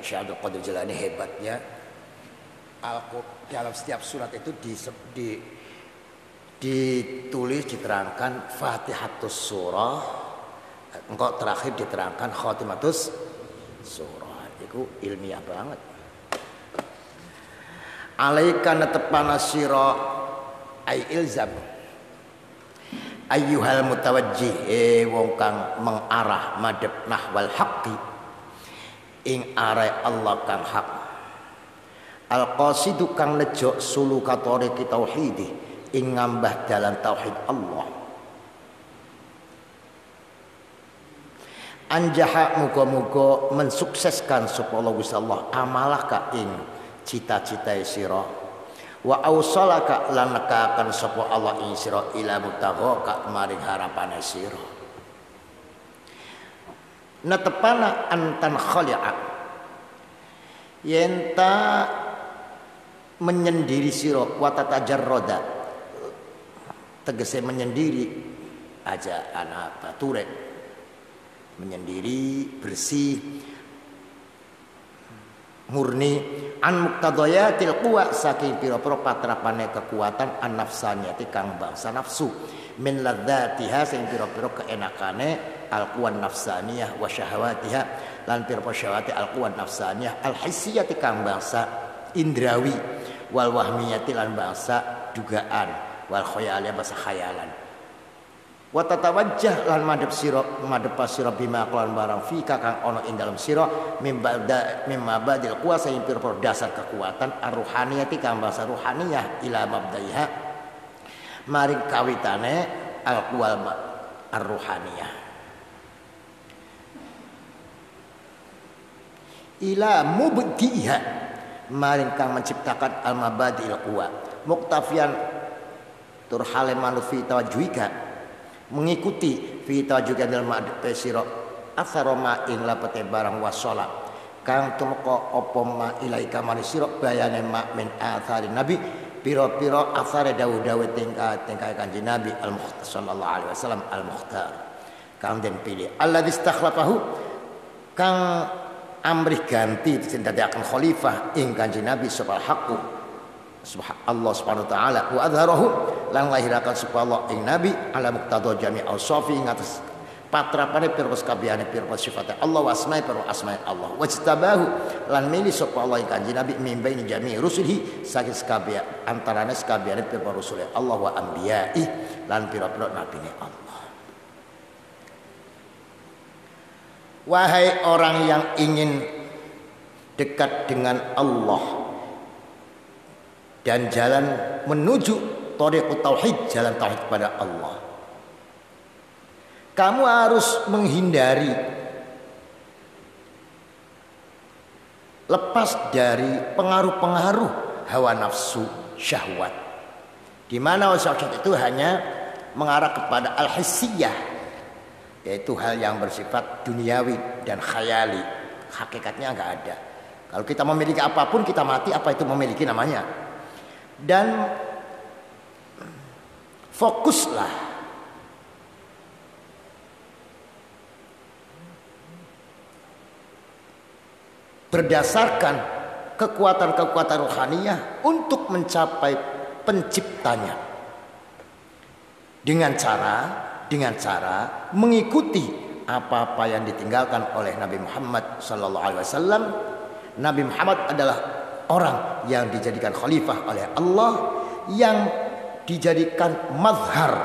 Syekh Abdul Qadir Jilani hebatnya dalam setiap surat itu ditulis diterangkan Fatihatus surah, engkau terakhir diterangkan Khatimatus surah. Itu ilmiah banget. Alaika natepana sira ay ilzam ayyuhal mutawajjih wong kang mengarah madhep nahwal haqqi ing arai Allah kang hak al qasidu kang nejo suluka tariqi tauhidi ing ngambah dalan tauhid Allah anjaha muga-muga mensukseskan sapa Allah amalah ka ing cita-citae sira wa ausalaka lan nekaken sapa Allah ing sira ila mutaghaka maring harapane sira natepana antan khali'a yenta menyendiri sira wa tatajarrada tegese menyendiri aja ana bature menyendiri bersih murni an muqtadayatil quwa saking pira-pira patrapane kekuatan an nafsaniyati kang bangsa nafsu min ladzatiha sing pira-pira keenakane al quwan nafsaniyah wa syahawatiha lan pira-pira syahawati al quwan nafsaniyah al hissiyati kang bangsa indrawi wal wahmiyati lan bangsa dugaan wal khayaliyah bangsa khayalan wa tatawajjah lan madhep sira bima kelawan barang fika kang ana ing dalem sira mimma badil kuasa ing pira-pira dasar kekuatan ar-ruhaniyati kang bangsa ruhaniyah ila mabdaiha maring kawitane al-quwal ar-ruhaniyah ila mubdiha maring kang menciptakan al-mabadil quwa muktafian turhale manufi tawajjuhika mengikuti fita juga dalam madhep sira asaroma ing lapete barang wasala kang tumeka apa ma ilaika manisira bayane mak min athari nabi pira-pira athare dawuh-dawuh tingkah Kanjeng Nabi al-Mukhtar sallallahu alaihi wasallam al-Mukhtar kang den pilih alladzi istakhlafahu kang amrih ganti sing dadiaken khalifah ing Kanjeng Nabi subhanahu haqqu Allah subhanahu wa ta'ala wa adharahu lan lahirakan supaya Allah ing nabi ala muqtada jami' al-safi ngatas patrapane pira kabehane pira sifate Allah wa asma'i pira asma'i Allah wajtabahu lan milih supaya Allah ing Kanjeng Nabi mimbaini jami' rusulihi saking kabeh antarane kabehane pira rusul Allah wa anbiya'i lan pira-pira nabine Allah. Wahai orang yang ingin dekat dengan Allah dan jalan menuju thariqut tauhid, jalan tauhid kepada Allah. Kamu harus menghindari lepas dari pengaruh-pengaruh hawa nafsu syahwat. Di mana syahwat itu hanya mengarah kepada al-hissiyah, yaitu hal yang bersifat duniawi dan khayali. Hakikatnya enggak ada. Kalau kita memiliki apapun kita mati, apa itu memiliki namanya? Dan fokuslah berdasarkan kekuatan-kekuatan rohaniyah untuk mencapai penciptanya dengan cara mengikuti apa-apa yang ditinggalkan oleh Nabi Muhammad sallallahu alaihi wasallam. Nabi Muhammad adalah orang yang dijadikan khalifah oleh Allah, yang dijadikan mazhar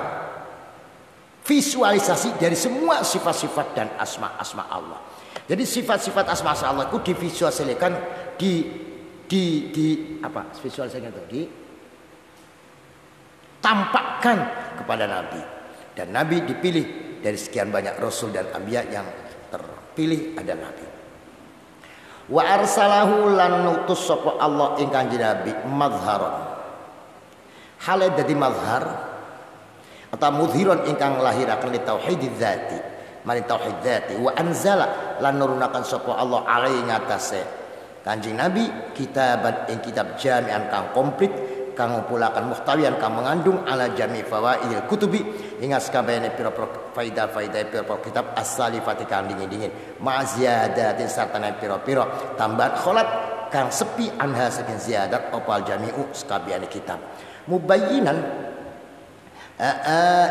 visualisasi dari semua sifat-sifat dan asma-asma Allah. Jadi sifat-sifat asma Allah itu divisualisasikan visualisasikan itu ditampakkan kepada Nabi, dan Nabi dipilih dari sekian banyak rasul dan anbiya, yang terpilih ada Nabi. Wa arsalahu lan nutus sapa Allah ing Kanjeng Nabi mazharon hale dadi mazhar atau mudhiron ingkang lahiraken li tauhidiz zati mari tauhid zati wa anzala lan nurunaken sapa Allah alaihi ngatasé Kanjeng Nabi kitaban ing kitab jami'an kang komplit kang ngumpulaken muhtawian kang mengandung ala jami fawaidil kutubi ingat sakabehane pira-pira faidah-faidah pira-pira kitab as-salifati kang dingin-dingin ma ziyadatin sartana pira-pira tambahan kholat kang sepi anha saking ziyadat opal jami'u sakabehane kitab mubayyinan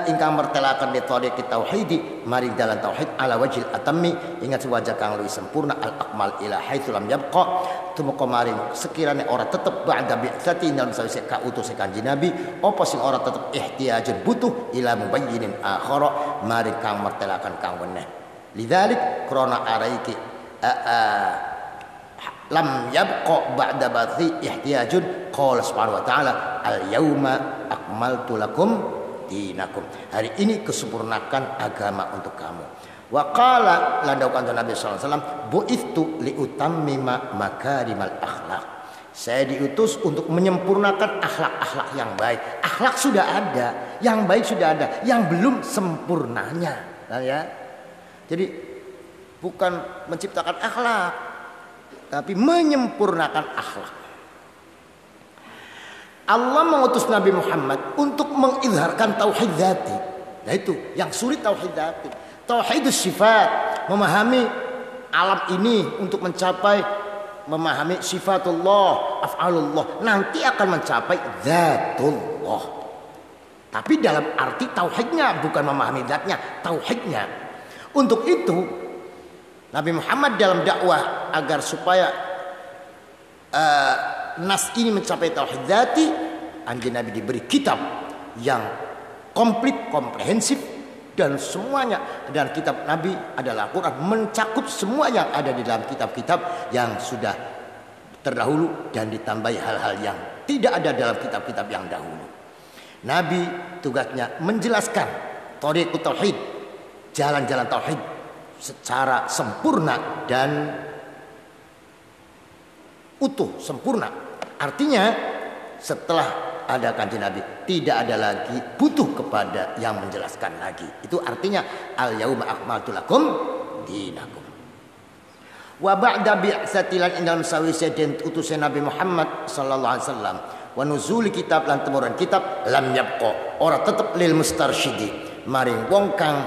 ingkang mertelakan di tariq tauhid maring dalan tauhid ala wajil atammi ingat wajah kang luwih sempurna al akmal ila haitsu lam yabqa tumeka maring sekiranya ora tetep ba'da bi'tsati dalam sawise kautus kanjeng Nabi apa sing ora tetep ihtiyajun butuh ila mubayyinin akhara maring kang mertelakan kang weneh lidzalik krana araiki lam yabqa ba'da bathi ihtiyajun qala subhanahu wa ta'ala al yauma akmaltu lakum dinakum hari ini kesempurnakan agama untuk kamu wa qala landau kanjeng Nabi sallallahu alaihi wasallam bu'ithu li utammima makarimal akhlak saya diutus untuk menyempurnakan akhlak-akhlak yang baik akhlak sudah ada yang baik sudah ada yang belum sempurnanya ya jadi bukan menciptakan akhlak tapi menyempurnakan akhlak. Allah mengutus Nabi Muhammad untuk mengizharkan tauhid dzati. Nah itu yang sulit tauhid dzati. Tauhidus sifat, memahami alam ini untuk mencapai memahami sifatullah, af'alullah, nanti akan mencapai dzatullah. Tapi dalam arti tauhidnya bukan memahami zatnya, tauhidnya. Untuk itu Nabi Muhammad dalam dakwah agar supaya nas ini mencapai tauhid dzati, anjing Nabi diberi kitab yang komplit, komprehensif dan semuanya, dan kitab Nabi adalah Al-Quran mencakup semua yang ada di dalam kitab-kitab yang sudah terdahulu dan ditambahi hal-hal yang tidak ada dalam kitab-kitab yang dahulu. Nabi tugasnya menjelaskan thariqut tauhid, jalan-jalan tauhid secara sempurna dan utuh, sempurna. Artinya setelah ada kanjeng Nabi tidak ada lagi butuh kepada yang menjelaskan lagi. Itu artinya al yauma akmaltu lakum dinakum. Wa ba'da bi'tsatilan dalam sawise den utusan Nabi Muhammad sallallahu alaihi wasallam wa nuzul kitab lan temuran kitab lam yabqa ora tetep lil mustarsyidi maring wong kang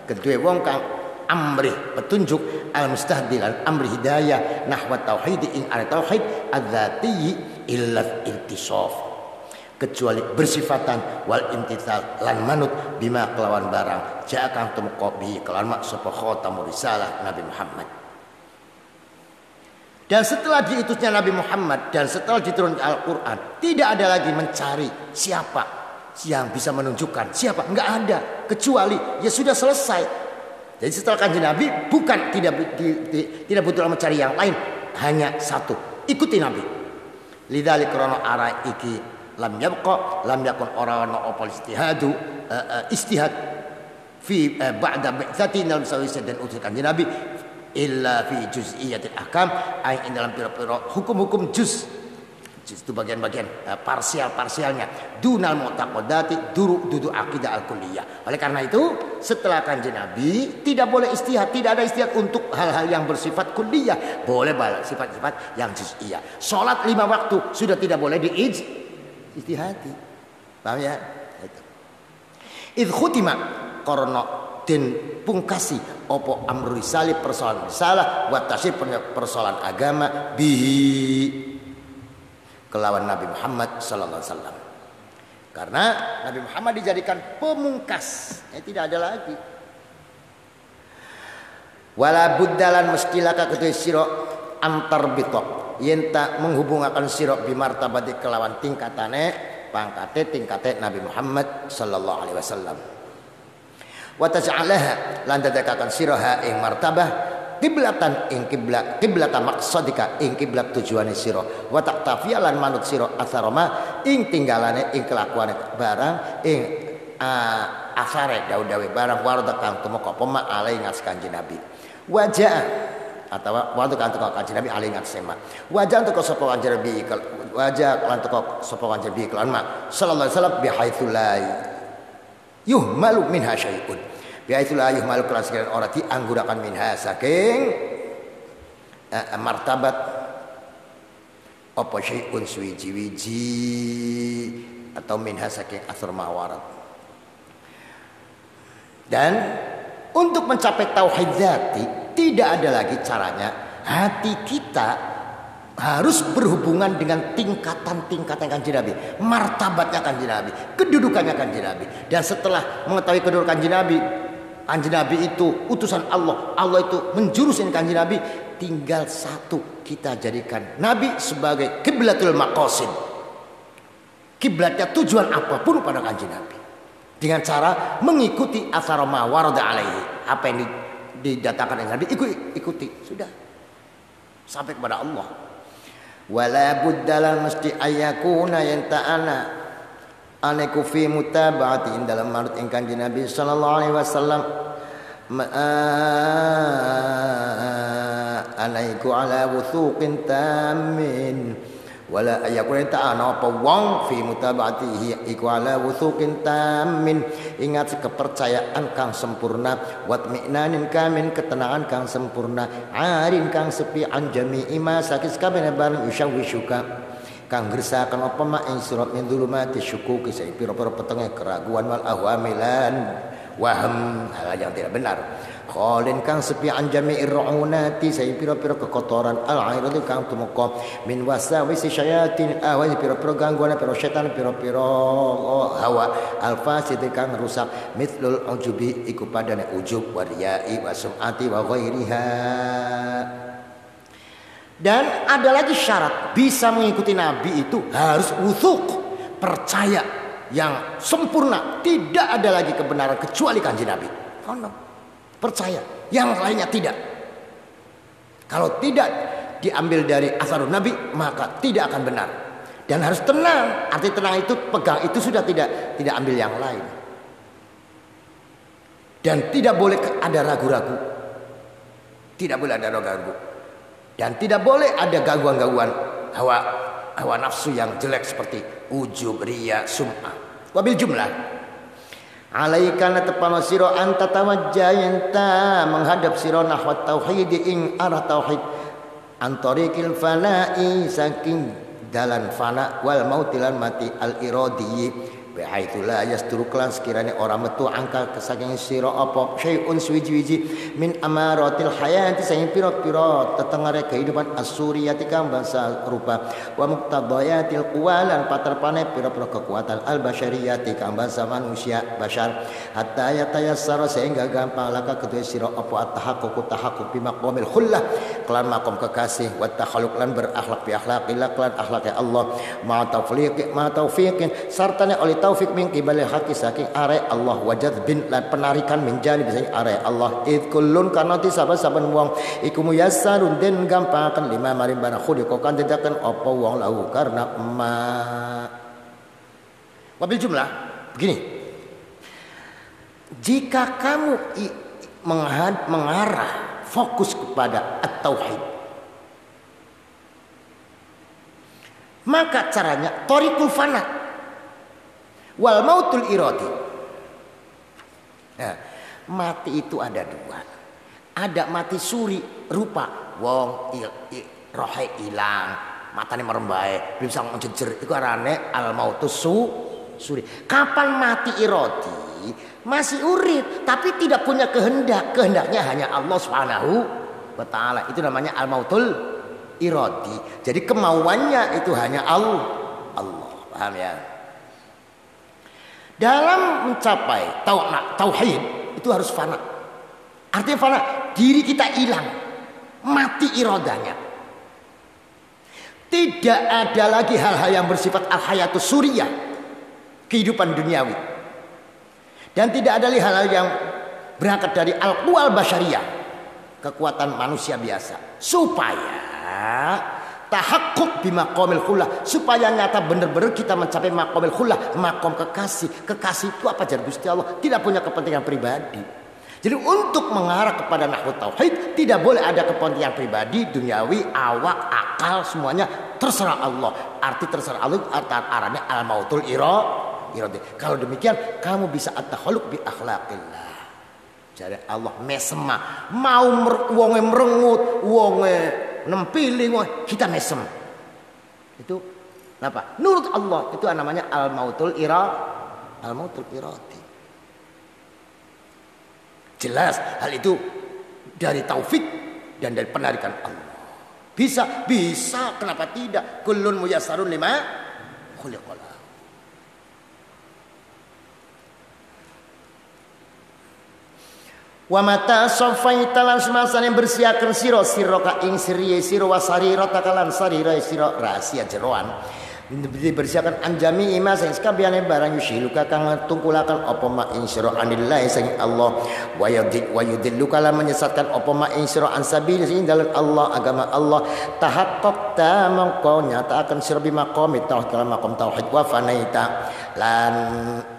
kedue wong kang amri petunjuk al mustahdilan amri hidayah nahwa tauhid ing ala tauhid adzati illa iltisaf kecuali bersifatan wal imtithal lan manut bima kelawan barang ja'akan tumqa bi kelawan mak sapa khatamur risalah Nabi Muhammad. Dan setelah diutusnya Nabi Muhammad dan setelah diturunkan Al-Quran tidak ada lagi mencari siapa yang bisa menunjukkan siapa, enggak ada, kecuali ya sudah selesai. Jadi setelah kanjeng Nabi bukan tidak butuh mencari yang lain, hanya satu, ikuti Nabi. Lidzalik krana ara iki lam yabqa lam yakun ora ana apa istihad fi ba'da bi'tsati dalam sawise dan utus kanjeng Nabi illa fi juz'iyatil ahkam ay dalam pira-pira hukum-hukum juz itu bagian-bagian parsialnya dunal mu'taqadati dudu akidah al-kulliyah. Oleh karena itu setelah kanjeng Nabi tidak boleh istihad, tidak ada istihad untuk hal-hal yang bersifat kulliyah, boleh sifat-sifat yang juz'iyah. Salat 5 waktu sudah tidak boleh istihadi. Paham ya? Itu. Idz khutima qarna den pungkasi opo amru risali persoalan risalah wa tasir persoalan agama bihi kelawan Nabi Muhammad sallallahu alaihi wasallam. Karena Nabi Muhammad dijadikan pemungkas, tidak ada lagi. Wala buddalan meskilaka kedue sira antar bitok yen tak menghubungaken sira bi martabati kelawan tingkatane tingkate Nabi Muhammad sallallahu alaihi wasallam. Wa taj'alaha lan dadekaken siraha ing martabah kiblatan ing kiblatan maqsadika ing kiblat tujuane sira wa taqtafiya lan manut sira asaroma ing tinggalane ing kelakuane barang ing asare dawe-dawe barang warda kang tumeka pema alai ngas kanjeng Nabi wajah atau waktu kan teko kanjeng Nabi alai ngas sema wajah teko sapa kanjeng Nabi wajah lan teko sapa kanjeng Nabi kelan mak sallallahu alaihi wasallam bi haitsu la yuhmalu minha syai'un biaitulah yuhmalu kelan sekalian ora dianggurakan minha saking martabat apa syai'un suwiji-wiji atau minha saking asar mawarat. Dan untuk mencapai tauhid dzati tidak ada lagi caranya. Hati kita harus berhubungan dengan tingkatan-tingkatan Kanjeng Nabi, martabatnya Kanjeng Nabi, kedudukannya Kanjeng Nabi. Dan setelah mengetahui kedudukan Kanjeng Nabi itu utusan Allah, Allah itu menjurusin Kanjeng Nabi, tinggal satu, kita jadikan Nabi sebagai kiblatul maqasid. Kiblatnya tujuan apapun pada Kanjeng Nabi. Dengan cara mengikuti athar ma warada alaihi. Apa yang didatangkan oleh Nabi ikuti, sudah. Sampai kepada Allah. Wala buddalan mesti ayakuna yanta'ana anaku fi mutaba'ati dalam marut ing Kanjeng Nabi sallallahu alaihi wasallam anaiku ala wuthuqin tamin wala ayakuna ta'ana apa wong fi mutaba'atihi iku ala wuthuqin tamin, ingat kepercayaan kang sempurna, watmi'nanin kamin ketenangan kang sempurna, arin kang sepi an jami'i ma sakis kabeh bareng usyawishuka kang gersakan apa ma ing surat min dzulumati syukuki sing pira-pira petenge keraguan wal ahwamilan waham, hal yang tidak benar. Khalin kang sepi an jami'ir ru'unati sing pira-pira kekotoran al-airati kang tumeka min wasawisi syayatin awai pira-pira gangguan pira setan pira-pira hawa al-fasid kang rusak mithlul ujubi iku padane ujub wa riya'i wa sum'ati wa ghairiha. Dan ada lagi syarat bisa mengikuti Nabi itu harus wuthuk, percaya yang sempurna, tidak ada lagi kebenaran kecuali Kanjeng Nabi. Percaya, yang lainnya tidak. Kalau tidak diambil dari asarun Nabi maka tidak akan benar. Dan harus tenang. Arti tenang itu pegang itu sudah tidak ambil yang lain. Dan tidak boleh ada ragu-ragu. Tidak boleh ada ragu-ragu. Dan tidak boleh ada gangguan-gangguan hawa nafsu yang jelek seperti ujub, riya, sum'ah. Wabil jumlah alaika natapano siro anta tawajjah yanta menghadap siro nahwat tauhid ing arah tauhid antarikil fana'i saking dalan fana wal mautilan mati al iradi bihaitsu la yasturu klan sekiranya orang metu angka saking sira apa syai'un suwiji-wiji min amaratil hayati saking pira-pira tetengare kehidupan asuriyati kang bangsa rupa wa muqtadayatil quwalan paterpane pira-pira kekuatan al basyariyati kang bangsa manusia basyar hatta yatayassara sehingga gampang laka kedue sira apa tahaqquq bi maqamil khullah kelan maqam kekasih wa takhalluq lan berakhlak bi akhlaqillah kelan akhlake Allah ma taufiqin sartane oleh taufik min qibali haqi saking are Allah wajad bin lan penarikan min janib saking are Allah id kullun kanati saben-saben wong iku muyassarun den gampangkan lima maring barang khuliqa kan dadakan apa wong lahu karena ma. Wabil jumlah begini, jika kamu mengarah fokus kepada at-tauhid maka caranya thariqul fana wal mautul iradi. Nah, mati itu ada dua. Ada mati suri rupa wong rohe ilang, matane merembae, bisa menjejer iku arane al mautus suri. Kapan mati iradi? Masih urip tapi tidak punya kehendak. Kehendaknya hanya Allah Subhanahu wa taala. Itu namanya al mautul iradi. Jadi kemauannya itu hanya Allah. Paham ya? Dalam mencapai tauhid itu harus fana. Artinya fana, diri kita hilang, mati iradanya. Tidak ada lagi hal-hal yang bersifat al-hayatus suriyah, kehidupan duniawi. Dan tidak ada lagi hal-hal yang berangkat dari al-quwal basyariyah, kekuatan manusia biasa. Supaya tahakkuk bi maqamil khullah, supaya nyata benar-benar kita mencapai maqamil khullah, maqam kekasih. Kekasih itu apa jar Gusti Allah, tidak punya kepentingan pribadi. Jadi untuk mengarah kepada nahwu tauhid tidak boleh ada kepentingan pribadi, duniawi, awak, akal, semuanya terserah Allah. Arti terserah Allah arahnya al mautul iradi. Kalau demikian kamu bisa at-takhalluq bi akhlaqillah. Jadi Allah mesema mau wonge merengut, wonge nempili kita mesem. Itu apa? Nurut Allah. Itu namanya al-mautul iradi. Jelas hal itu dari taufik dan dari penarikan Allah. Bisa, kenapa tidak? Kullun muyassarun lima khuliqala. Wa mata safaita lan semasane bersiaken sira ka ing siriye sira wasarirata kalan sarira sira rahasia jeroan dibersiakan anjami ima sing sakabehane barang yusiluka kang tungkulaken apa ma ing sira anillahi sing Allah wa yudilluka lan menyesatkan apa ma ing sira ansabil sing dalan Allah agama Allah tahaqqaqta mangko nyataaken sira bi maqami tauhid kalam maqam tauhid wa fanaita lan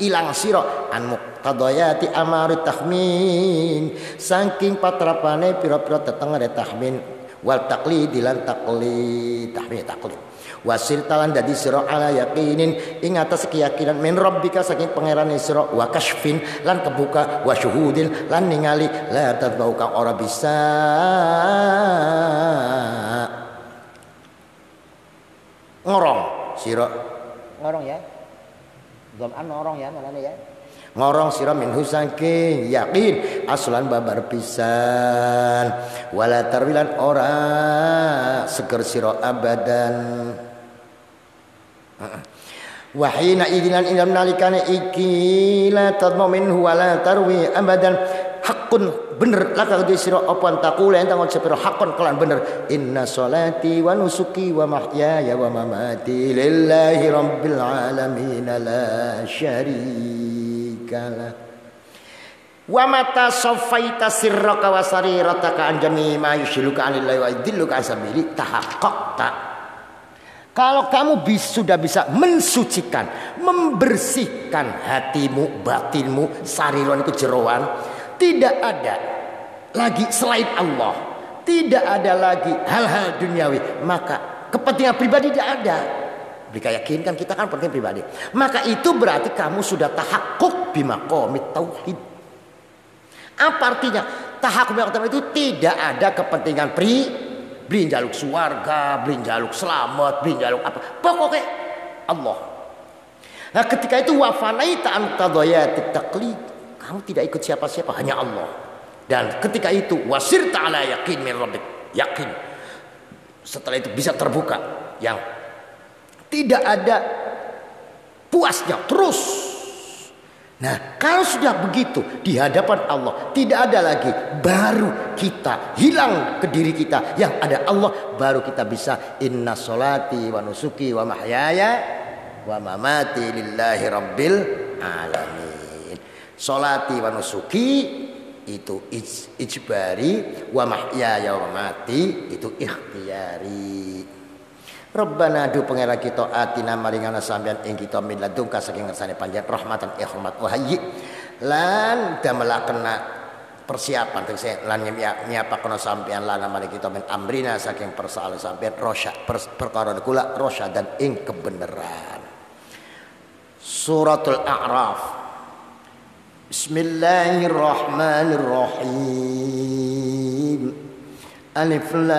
ilang sira an muqtadayati amari tahmin saking patrapane pira-pira tetengere tahmin wal taqlid lan taqlid tahmin taqlid wasir talan dadi sira ala yaqinin ing atas keyakinan min rabbika saking pangerane sira wa kasfin lan kebuka wa syuhudin lan ningali la tadbau kang ora bisa ngorong sira ngorong ya zaman ngorong ya malane ya ngorong sira minhu saking yakin aslan babar pisan wala tarwilan ora seger sira abadan wahina idinan ilam nalikane iki la tadmu minhu wala tarwi abadan hakun bener laka di sira apa takula enta ngucap hakun kelan bener inna sholati wa nusuki wa mahyaya wa mamati lillahi rabbil alamin la syarikalah wa mata safaita sirraka wa sarirataka an jami ma yushiluka anillahi wa yudilluka asabili tahaqqaqta. Kalau kamu sudah bisa mensucikan, membersihkan hatimu, batinmu, sariron itu jeroan, tidak ada lagi selain Allah, tidak ada lagi hal-hal duniawi, maka kepentingan pribadi tidak ada. Mereka yakinkan kita kan penting pribadi. Maka itu berarti kamu sudah tahakkuk bimaqamit tauhid. Apa artinya? Tahakkuk bimaqamit tauhid itu tidak ada kepentingan beli jaluk suarga, beli jaluk selamat, beli jaluk apa. Pokoknya Allah. Nah ketika itu wafanaita an tadayati taqlid. Kamu tidak ikut siapa-siapa, hanya Allah. Dan ketika itu wasir ta'ala yakin min rabbik. Yakin. Setelah itu bisa terbuka. Yang tidak ada puasnya terus. Nah kalau sudah begitu di hadapan Allah tidak ada lagi baru kita hilang ke diri kita yang ada Allah baru kita bisa inna sholati wa nusuki wa mahyaya wa mamati lillahi rabbil alamin. Sholati wa nusuki itu ijbari wa mahyaya wa mamati itu ikhtiyari. Rabbana du pangeran kita atina maringana sampeyan ing kita min ladungka saking ngersane panjenengan rahmatan ihmat wa hayyi lan damelakena persiapan tegese lan nyiapaken sampeyan lan maring kita min amrina saking persoalan sampeyan rosya perkara kula rosya dan ing kebenaran. Suratul A'raf. Bismillahirrahmanirrahim. Alif lam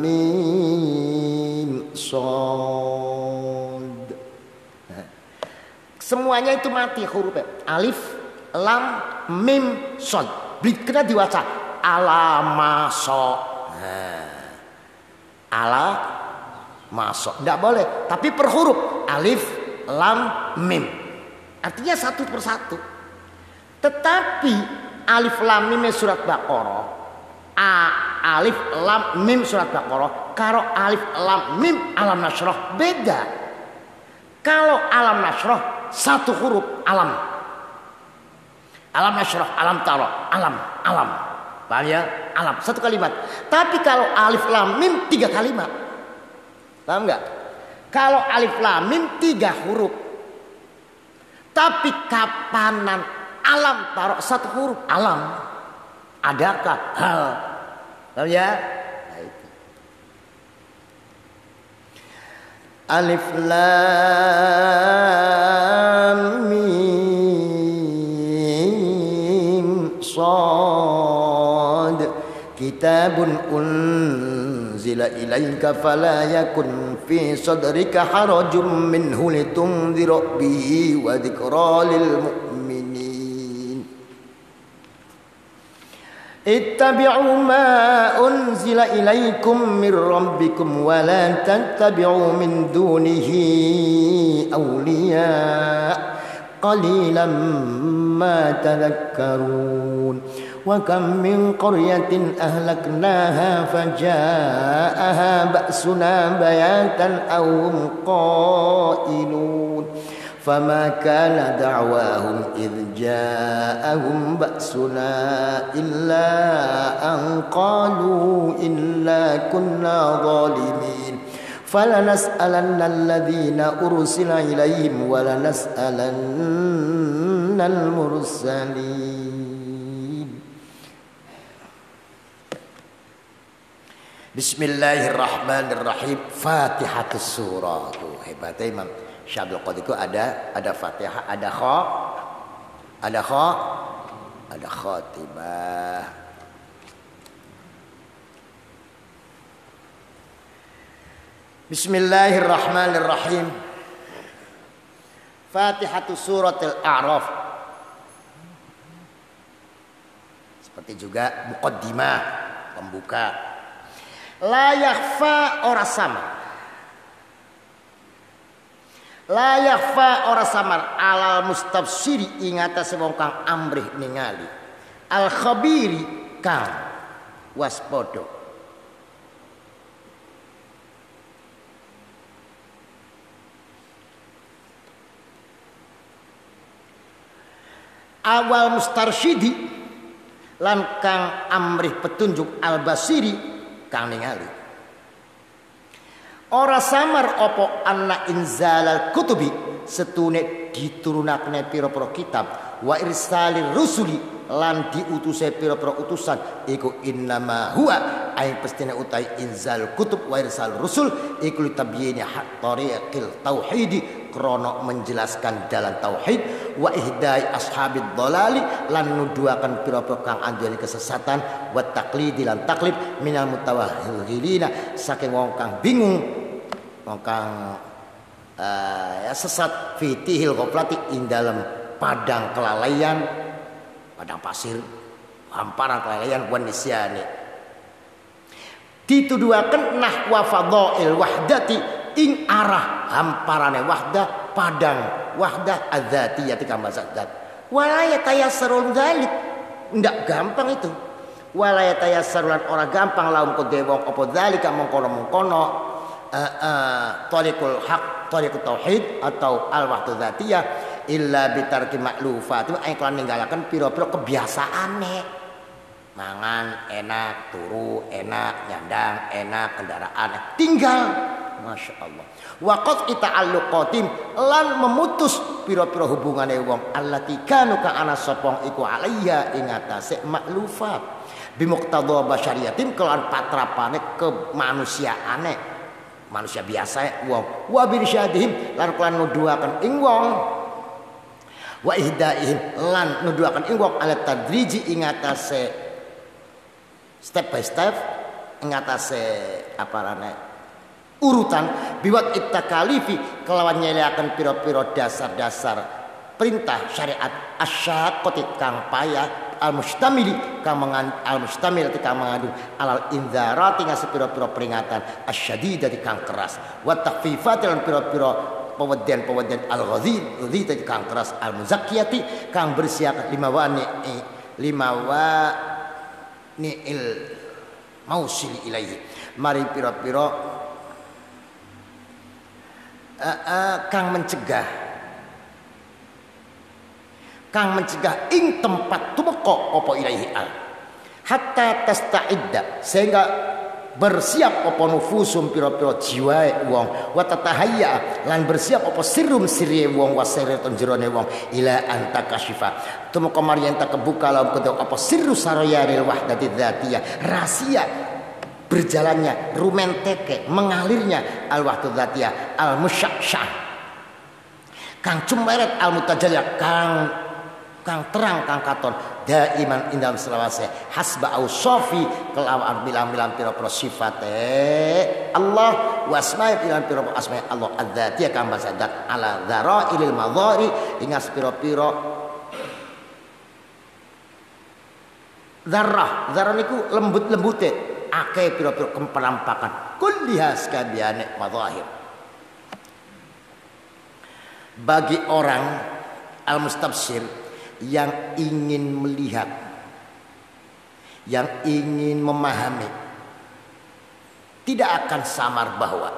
mim shad. Semuanya itu mati hurufnya. Alif lam mim shad. Kena diwaca alamaso. Ala masuk. Tidak boleh. Tapi per huruf alif lam mim. Artinya satu persatu. Tetapi alif lam mim surat Baqarah, alif lam mim surat Baqarah, karo alif lam mim alam nasrah beda. Kalau alam nasrah satu huruf alam, alam nasrah, alam tara, alam, paham ya? Alam satu kalimat. Tapi kalau alif lam mim 3 kalimat, paham nggak? Kalau alif lam mim 3 huruf, tapi kapanan alam taruh satu huruf alam adakah hal tahu ya nah, itu. Alif lam mim shad kitabun unzila ilaika fala yakun fi sadrika harajum minhu litunzira bihi wa dzikra lil mu'minin. Ittabi'u ma unzila ilaikum min rabbikum wa la tattabi'u min dunihi awliya qalilan ma tadhakkarun. Wa kam min qaryatin ahlaknaha faja'aha ba'suna bayatan aw hum qailun. Fama kana da'wahum idh ja'ahum ba'suna illa an qalu inna kunna zalimin. Falanas'alanna alladhina ursila ilayhim wa lanas'alanna al-mursalin. Bismillahirrahmanirrahim. Fatihatus surah. Tuh hebatnya Imam Syabdul Qadir itu ada Fatihah, ada khatimah. Bismillahirrahmanirrahim. Fatihatus suratil A'raf. Seperti juga muqaddimah, pembuka. La yakhfa ora samar. La yakhfa ora samar alal mustafsiri ing atase wong kang amrih ningali. Al khabiri kang waspada. Awal mustarsyidi lan kang amrih petunjuk al basiri kang ningali. Ora samar apa anna inzalal kutubi setune diturunakne pira-pira kitab wa irsalir rusuli lan diutuse pira-pira utusan iku innama huwa ay pestine utai inzal kutub wa irsal rusul iku tabyini hak tariqil tauhid krana menjelaskan dalan tauhid wa ihdai ashabid dhalali lan nuduhaken pira-pira kang anduweni kesesatan wa taqlidi lan taklid minal mutawahhilina saking wong kang bingung, wong kang sesat fitihil ghaflati ing dalam padang kelalaian, padang pasir, hamparan kelalaian wan nisyani. Dituduhaken nahwa fadhail wahdati ing arah hamparane wahdah, padang wahdah adzatiyah kang zat. Wala yatayassarul dzalik, ndak gampang itu. Wala yatayassarul ora gampang laum kedhe wong apa dzalika mengkono-mengkono tariqul haq, tariqut tauhid atau al wahdah dzatiyah illa bitarki maklufat. Ayo kan ninggalaken pira-pira kebiasaane. Mangan enak, turu enak, nyandang enak, kendaraan tinggal. Masya Allah. Waqat ita'alluqatim lan memutus pira-pira hubungane wong allati kanu ka ana sopong iku alaiya ing atase maklufat bimuqtadha basyariyatin kelan patrapane kemanusiaane manusia biasa wong wa birsyadihim lan kelan nuduhaken ing wong wa ihdaihim lan nuduhaken ing wong ala tadriji ing atase step by step ing atase aparane urutan biwat ittakalifi kelawan nyeleaken pira-pira dasar-dasar perintah syariat asyaqqati kang payah al-mustamili kang al-mustamil kang mengandung alal indzarati ngasih pira-pira peringatan asyadidati kang keras wa takhfifati lan pira-pira pewedian al-ghadhi kang keras al-muzakkiyati kang bersiakat limawani il mausili ilaihi mari pira-pira kang mencegah ing tempat tumeka apa ilaihi al hatta tasta'idda sehingga bersiap apa nufusum pira-pira jiwae wong wa tatahayya lan bersiap apa sirrum sirrie wong wa sirrun jerone wong ila anta kasyifa tumeka mari enta kebuka laum kedok apa sirru sarayaril wahdati dzatiyah rahasia berjalannya rumenteke mengalirnya al wahdu dzatiyah al musyasyah kang cumeret al mutajalliyah kang kang terang kang katon daiman indam selawase hasba ausofi kelawan bilang-bilang pira-pira sifate Allah wasma'i bilang pira-pira asma'i Allah adzatiyah kang basadat ala dzarailil madhari ingas pira-pira zarrah niku lembut-lembute akeh pira-pira kepenampakan kulliha sakabehane madhahir. Bagi orang al-mustabsir yang ingin melihat, yang ingin memahami, tidak akan samar bahwa,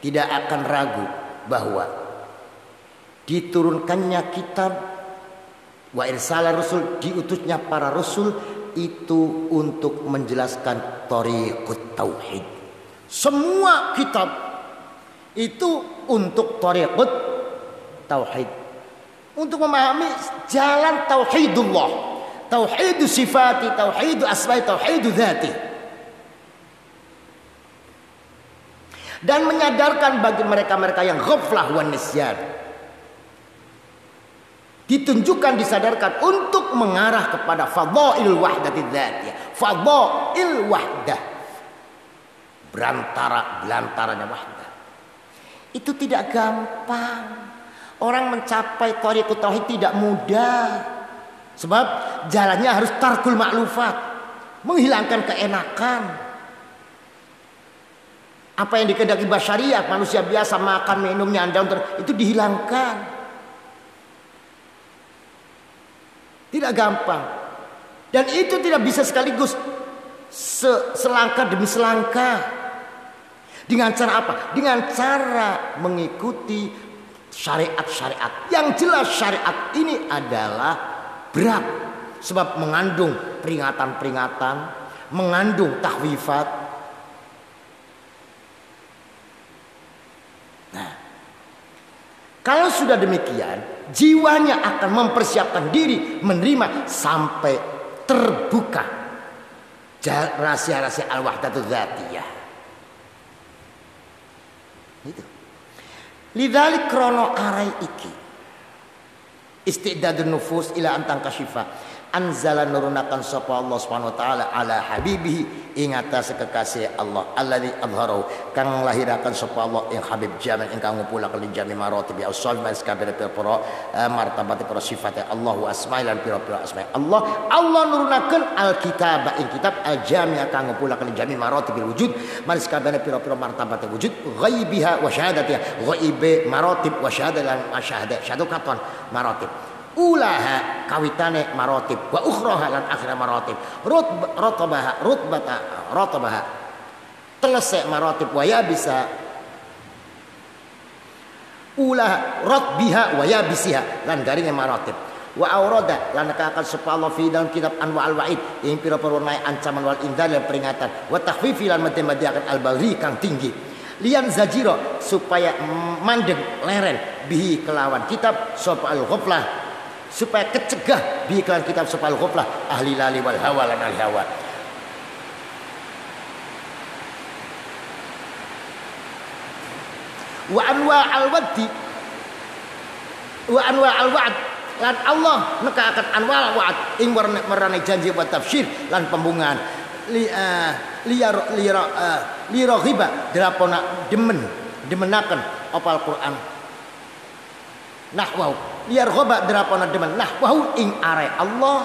tidak akan ragu bahwa diturunkannya kitab wa irsalah rasul, diutusnya para rasul itu untuk menjelaskan thariqut tauhid. Semua kitab itu untuk thariqut tauhid, untuk memahami jalan tauhidullah, tauhid sifati, tauhid asma'i, tauhid dzati, dan menyadarkan bagi mereka-mereka yang ghaflah wan nisyan, ditunjukkan, disadarkan untuk mengarah kepada fadhail wahdati dzatiyah, fadhail wahdah, belantaranya wahdah. Itu tidak gampang. Orang mencapai thariqut tauhid tidak mudah. Sebab jalannya harus tarkul ma'lufat, menghilangkan keenakan. Apa yang dikehendaki basyariah, manusia biasa makan minumnya itu dihilangkan. Tidak gampang. Dan itu tidak bisa sekaligus selangkah demi selangkah. Dengan cara apa? Dengan cara mengikuti syariat-syariat. Yang jelas syariat ini adalah berat, sebab mengandung peringatan-peringatan, mengandung tahwifat. Nah, kalau sudah demikian, jiwanya akan mempersiapkan diri menerima sampai terbuka rahasia-rahasia al-wahdatul dzatiyah. Itu. Lidzalik krono arai iki istidadun nufus ila antang kasyifa anzala nurunakan sapa Allah Subhanahu wa taala ala habibihi ing atase kekasih Allah alladzi azharahu kang lahirakan sapa Allah ing habib jaman ingkang ngumpulaken jami maratib as-salih kabeh pira-pira martabat pira sifate Allah wa asma'i lan pira-pira asma'i Allah nurunaken alkitab ing kitab al-jami' kang ngumpulaken jami maratibil wujud manis kabeh pira-pira martabat wujud ghaibiha wa syahadatiha ghaibe maratib wa syahadah lan asyahadah syadukatan maratib ulaha kawitane maratib wa ukhraha lan akhir maratib rutabaha telesek maratib wa ya bisa ulaha ratbiha wa ya bisiha lan garinge maratib wa aurada lan nekakan sapa Allah fi dalam kitab anwa'ul wa'id ing pira-pira ancaman wal indar lan peringatan wa takhfifi lan mati-matiaken al-baghi kang tinggi lian zajiro supaya mandeg leren bihi kelawan kitab sapa al-ghaflah supaya kecegah bi iklan kitab sapa al-ghaflah ahli lali wal hawa lan al-hawa wa anwa al-wadi wa anwa al-wa'd lan Allah nekaaken anwa al-wa'd ing marane janji wa tafsir lan pembungan liraghiba dirapona demenaken apa Al-Qur'an nahwu liar ghaba derapana demen nahwu ing are Allah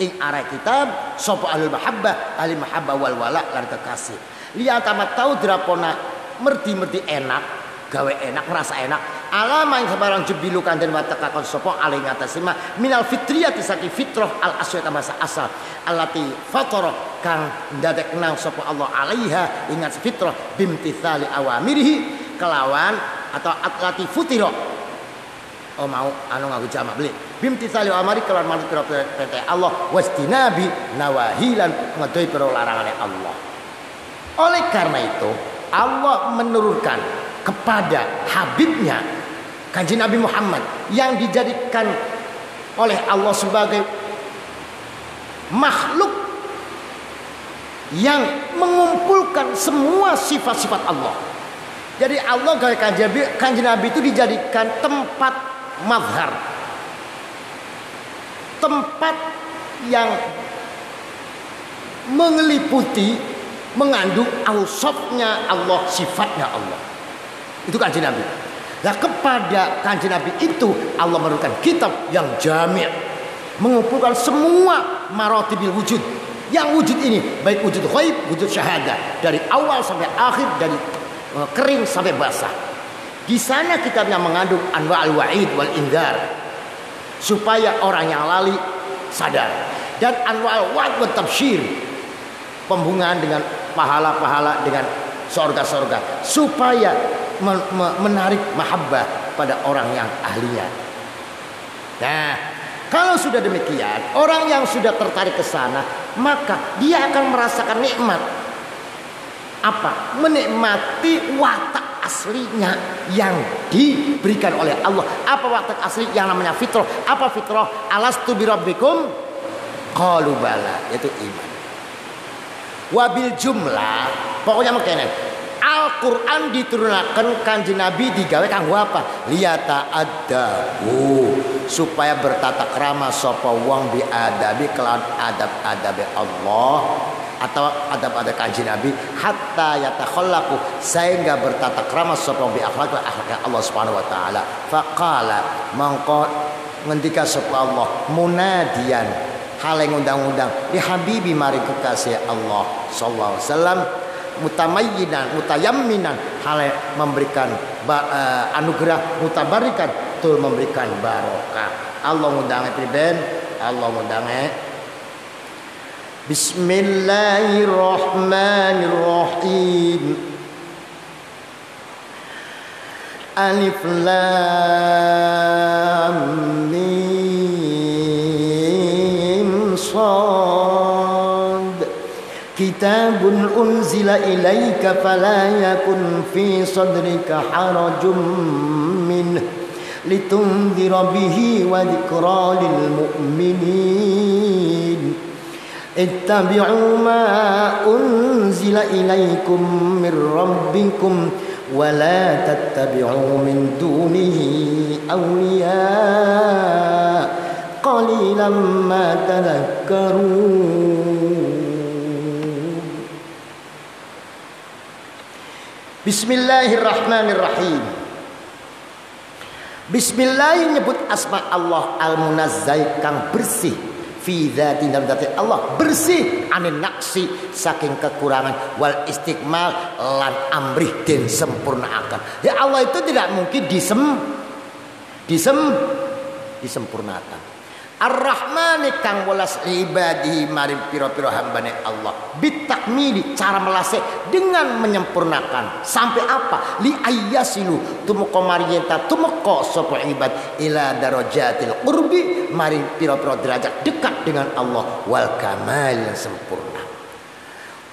ing are kitab sapa ahlul mahabbah ahli mahabbah wal wala lan kekasih liya tamat tau derapana merti enak gawe enak ngerasa enak alama ing sabarang jebilu kanten wa tekakan sapa ali ngatasima minal fitriyati saking fitrah al asli tamasa asal allati fatara kang ndadek nang sapa Allah alaiha ingat fitrah bimtithali awamirihi kelawan atau atlati futira oh mau anu ngaku jamak beli bimtithali amari kelawan manut perintah Allah wastinabi nawahilan ngadoi pero larangane Allah. Oleh karena itu Allah menurunkan kepada habibnya Kanjeng Nabi Muhammad yang dijadikan oleh Allah sebagai makhluk yang mengumpulkan semua sifat-sifat Allah. Jadi Allah gawe Kanjeng Nabi itu dijadikan tempat mazhar, tempat yang mengeliputi, mengandung ausofnya Allah, sifatnya Allah. Itu Kanjeng Nabi. Nah, kepada Kanjeng Nabi itu Allah menurunkan kitab yang jami', mengumpulkan semua maratibil wujud. Yang wujud ini baik wujud ghaib, wujud syahadah, dari awal sampai akhir, dari kering sampai basah. Di sana kitabnya mengandung anwa'ul wa'id wal indar, supaya orang yang lali sadar, dan anwa'ul wa'd wa tabsyir, pembungaan dengan pahala-pahala, dengan surga-surga, supaya menarik mahabbah pada orang yang ahlinya. Nah, kalau sudah demikian, orang yang sudah tertarik ke sana, maka dia akan merasakan nikmat. Apa? Menikmati watak aslinya yang diberikan oleh Allah. Apa watak asli? Yang namanya fitrah. Apa fitrah? Alastu birabbikum? Qalu bala, yaitu iman. Wabil jumlah, pokoknya makanya Al-Quran diturunkan Kanjeng Nabi digawe kanggo apa? Liyata adabu, supaya bertata krama sapa wong bi adabi, kelawan adab-adabe Allah atau adab-adab Kanjeng Nabi, hatta yatakhallaqu, sehingga bertata krama sapa bi akhlaq Allah Subhanahu wa taala. Faqala, mangko ngendika sapa Allah munadian, hale ngundang-undang li habibi mari kekasih Allah sallallahu alaihi wasallam, mutamayyinan mutayamminan, hale memberikan anugerah, mutabarikan tul memberikan barokah. Allah ngundange priben? Allah ngundange Bismillahirrahmanirrahim. Alif lam mim shad. Kitabun unzila ilaika fala yakun fi sadrika harajum min litundhira bihi wa dzikra lil mu'minin. Ittabi'u ma unzila ilaikum mir rabbikum wa la tattabi'u min dunihi awliya qalilan ma tadhakkarun. Bismillahirrahmanirrahim. Bismillah nyebut asma Allah al-munazzah kang bersih, fi dzati dan dzati Allah bersih, anin naqsi saking kekurangan, wal istiqmal lan amrih den sempurnaaken. Ya Allah itu tidak mungkin disempurnakan. Ar-Rahmani kang welas ibadihi maring pira-pira hambane Allah, bitakmili cara melase dengan menyempurnakan sampai apa? Li ayyasilu tumeka mariyenta tumeka sapa ibad ila darajatil qurbi maring pira-pira derajat dekat dengan Allah, wal kamal yang sempurna.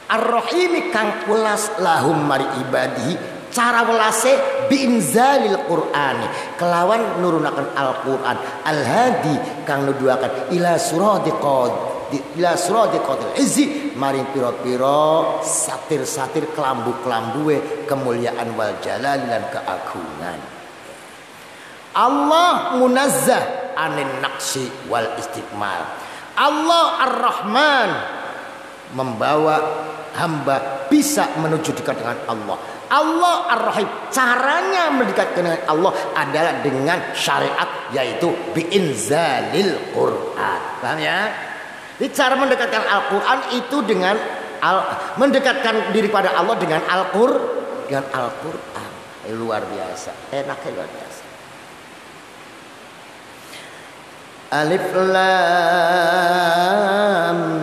Ar-Rahimi kang welas lahum mari ibadihi, cara welase biinzalil Qur'ani kelawan nurunakan Al-Qur'an, al-hadi kang nuduhaken ila suradiqatil izzi maring pira-pira satir-satir kelambu-kelambuwe kemuliaan wal jalal lan keagungan. Allah munazzah anin naqsi wal istiqmal. Allah Ar-Rahman membawa hamba bisa menuju dekat dengan Allah. Allah Ar-Rahim, caranya mendekat dengan Allah adalah dengan syariat, yaitu biinzalil Quran. Paham ya? Jadi cara mendekatkan Al-Quran itu dengan mendekatkan diri pada Allah dengan Al-Quran. Luar biasa, enaknya luar biasa. Alif lam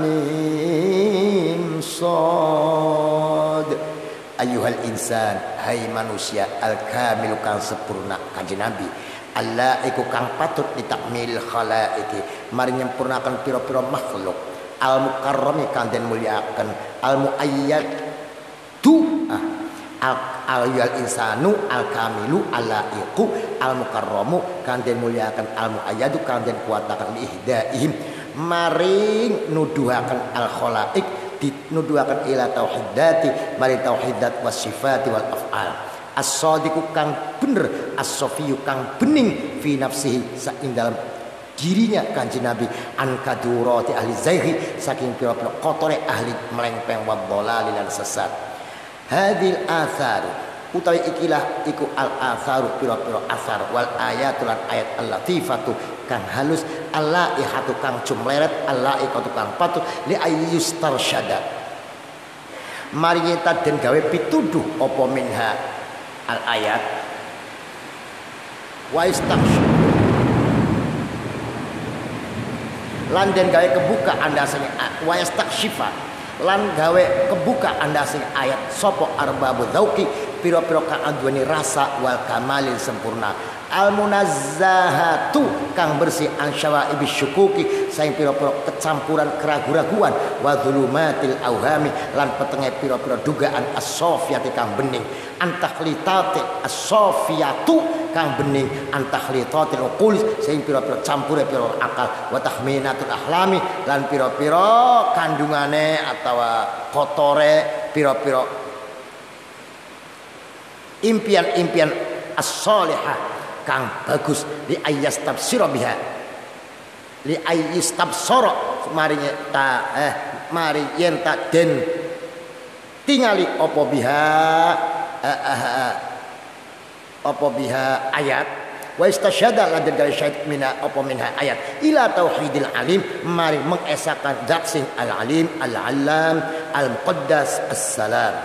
mim shad. Ayuhal insan, hai manusia, al-kamil kang sempurna Kanjeng Nabi, Allah iku kang patut ditakmil khalaiki mari nyempurnakan pira-pira makhluk, al-mukarrami kang den mulyakaken, al-muayyad tu al-yal insanu al-kamilu alaiku al-mukarramu kang den mulyakaken, al-muayyadu kang den kuwataken ihdaihim maring nuduhaken al-khalaik nuduhaken ila tauhidati mari tauhidat wasifati wal af'al. As-sadiqu kang bener, as-safiyu kang bening fi nafsihi ing dalam dirinya kanjeng Nabi an kadurati ahli zaighi saking pira-pira kotore ahli melengpeng wa dhalal lan sesat. Hadil athar utawi ikilah iku al atharu pira-pira asar wal ayatul ayat al-latifatu kang halus al-laihatu kang cumleret al-laikatu kang patut li ayyustarsyada mari nyata den gawe pituduh apa minha al ayat wa istaghsyir lan den gawe kebuka andasane wa istaghsyifa lan gawe kebuka andasane ayat sapa arbabul dzauqi pira-pira kang anduweni rasa wal kamalil sempurna al munazzahatu kang bersih an syawaibis syukuki saing pira-pira kecampuran keraguan-raguan wa dzulumatil auhami lan petenge pira-pira dugaan as-sofiyati kang bening antakhlitate as-sofiyatu kang bening antakhlitatil uqul saing pira-pira campure pira akal wa tahminatul ahlami lan pira-pira kandungane atawa kotore pira-pira impian-impian as-sholihah kang bagus li ayyastabsira biha li ayyastabsara mari mari yen tak den tingali apa biha ayat wa istasyhada la den syahid mina apa minha ayat ila tauhidil alim mari mengesakan zat sing al alim al allam al muqaddas as-salam.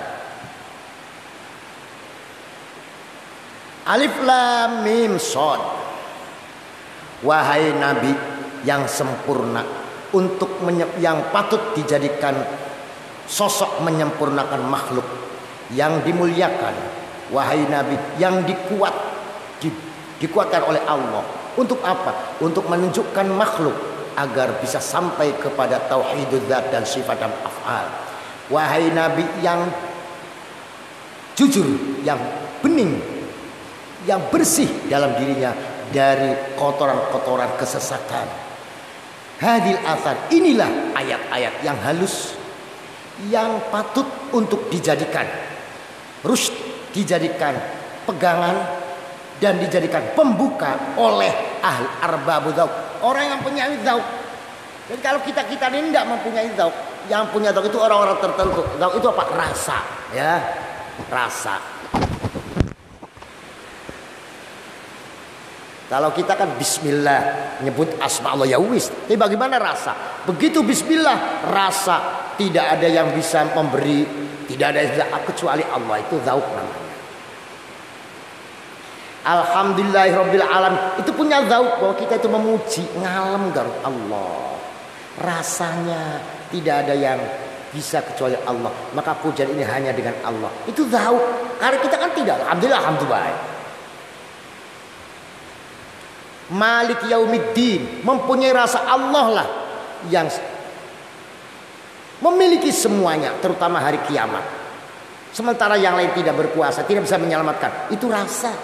Alif lam mim shad. Wahai nabi yang sempurna untuk yang patut dijadikan sosok menyempurnakan makhluk yang dimuliakan. Wahai nabi yang dikuatkan oleh Allah. Untuk apa? Untuk menunjukkan makhluk agar bisa sampai kepada tauhidul dzat dan sifat dan af'al. Wahai nabi yang jujur, yang bening, yang bersih dalam dirinya dari kotoran-kotoran kesesatan. Hadil athar, inilah ayat-ayat yang halus yang patut untuk dijadikan rusyd, dijadikan pegangan dan dijadikan pembuka oleh ahli arbabul dzauq, orang yang punya dzauq. Dan kalau kita ini tidak mempunyai dzauq, yang punya dzauq itu orang-orang tertentu. Dzauq itu apa? Rasa, ya, rasa. Kalau kita kan bismillah nyebut asma Allah ya wis. Tapi bagaimana rasa? Begitu bismillah rasa tidak ada yang bisa memberi, tidak ada yang bisa kecuali Allah, itu dzauq namanya. Alhamdulillahirabbil alamin itu punya dzauq bahwa kita itu memuji ngalem garut Allah. Rasanya tidak ada yang bisa kecuali Allah. Maka pujian ini hanya dengan Allah. Itu dzauq. Karena kita kan tidak. Alhamdulillah. Malik yaumiddin, mempunyai rasa Allah lah yang memiliki semuanya, terutama hari kiamat. Sementara yang lain tidak berkuasa, tidak bisa menyelamatkan. Itu rasa,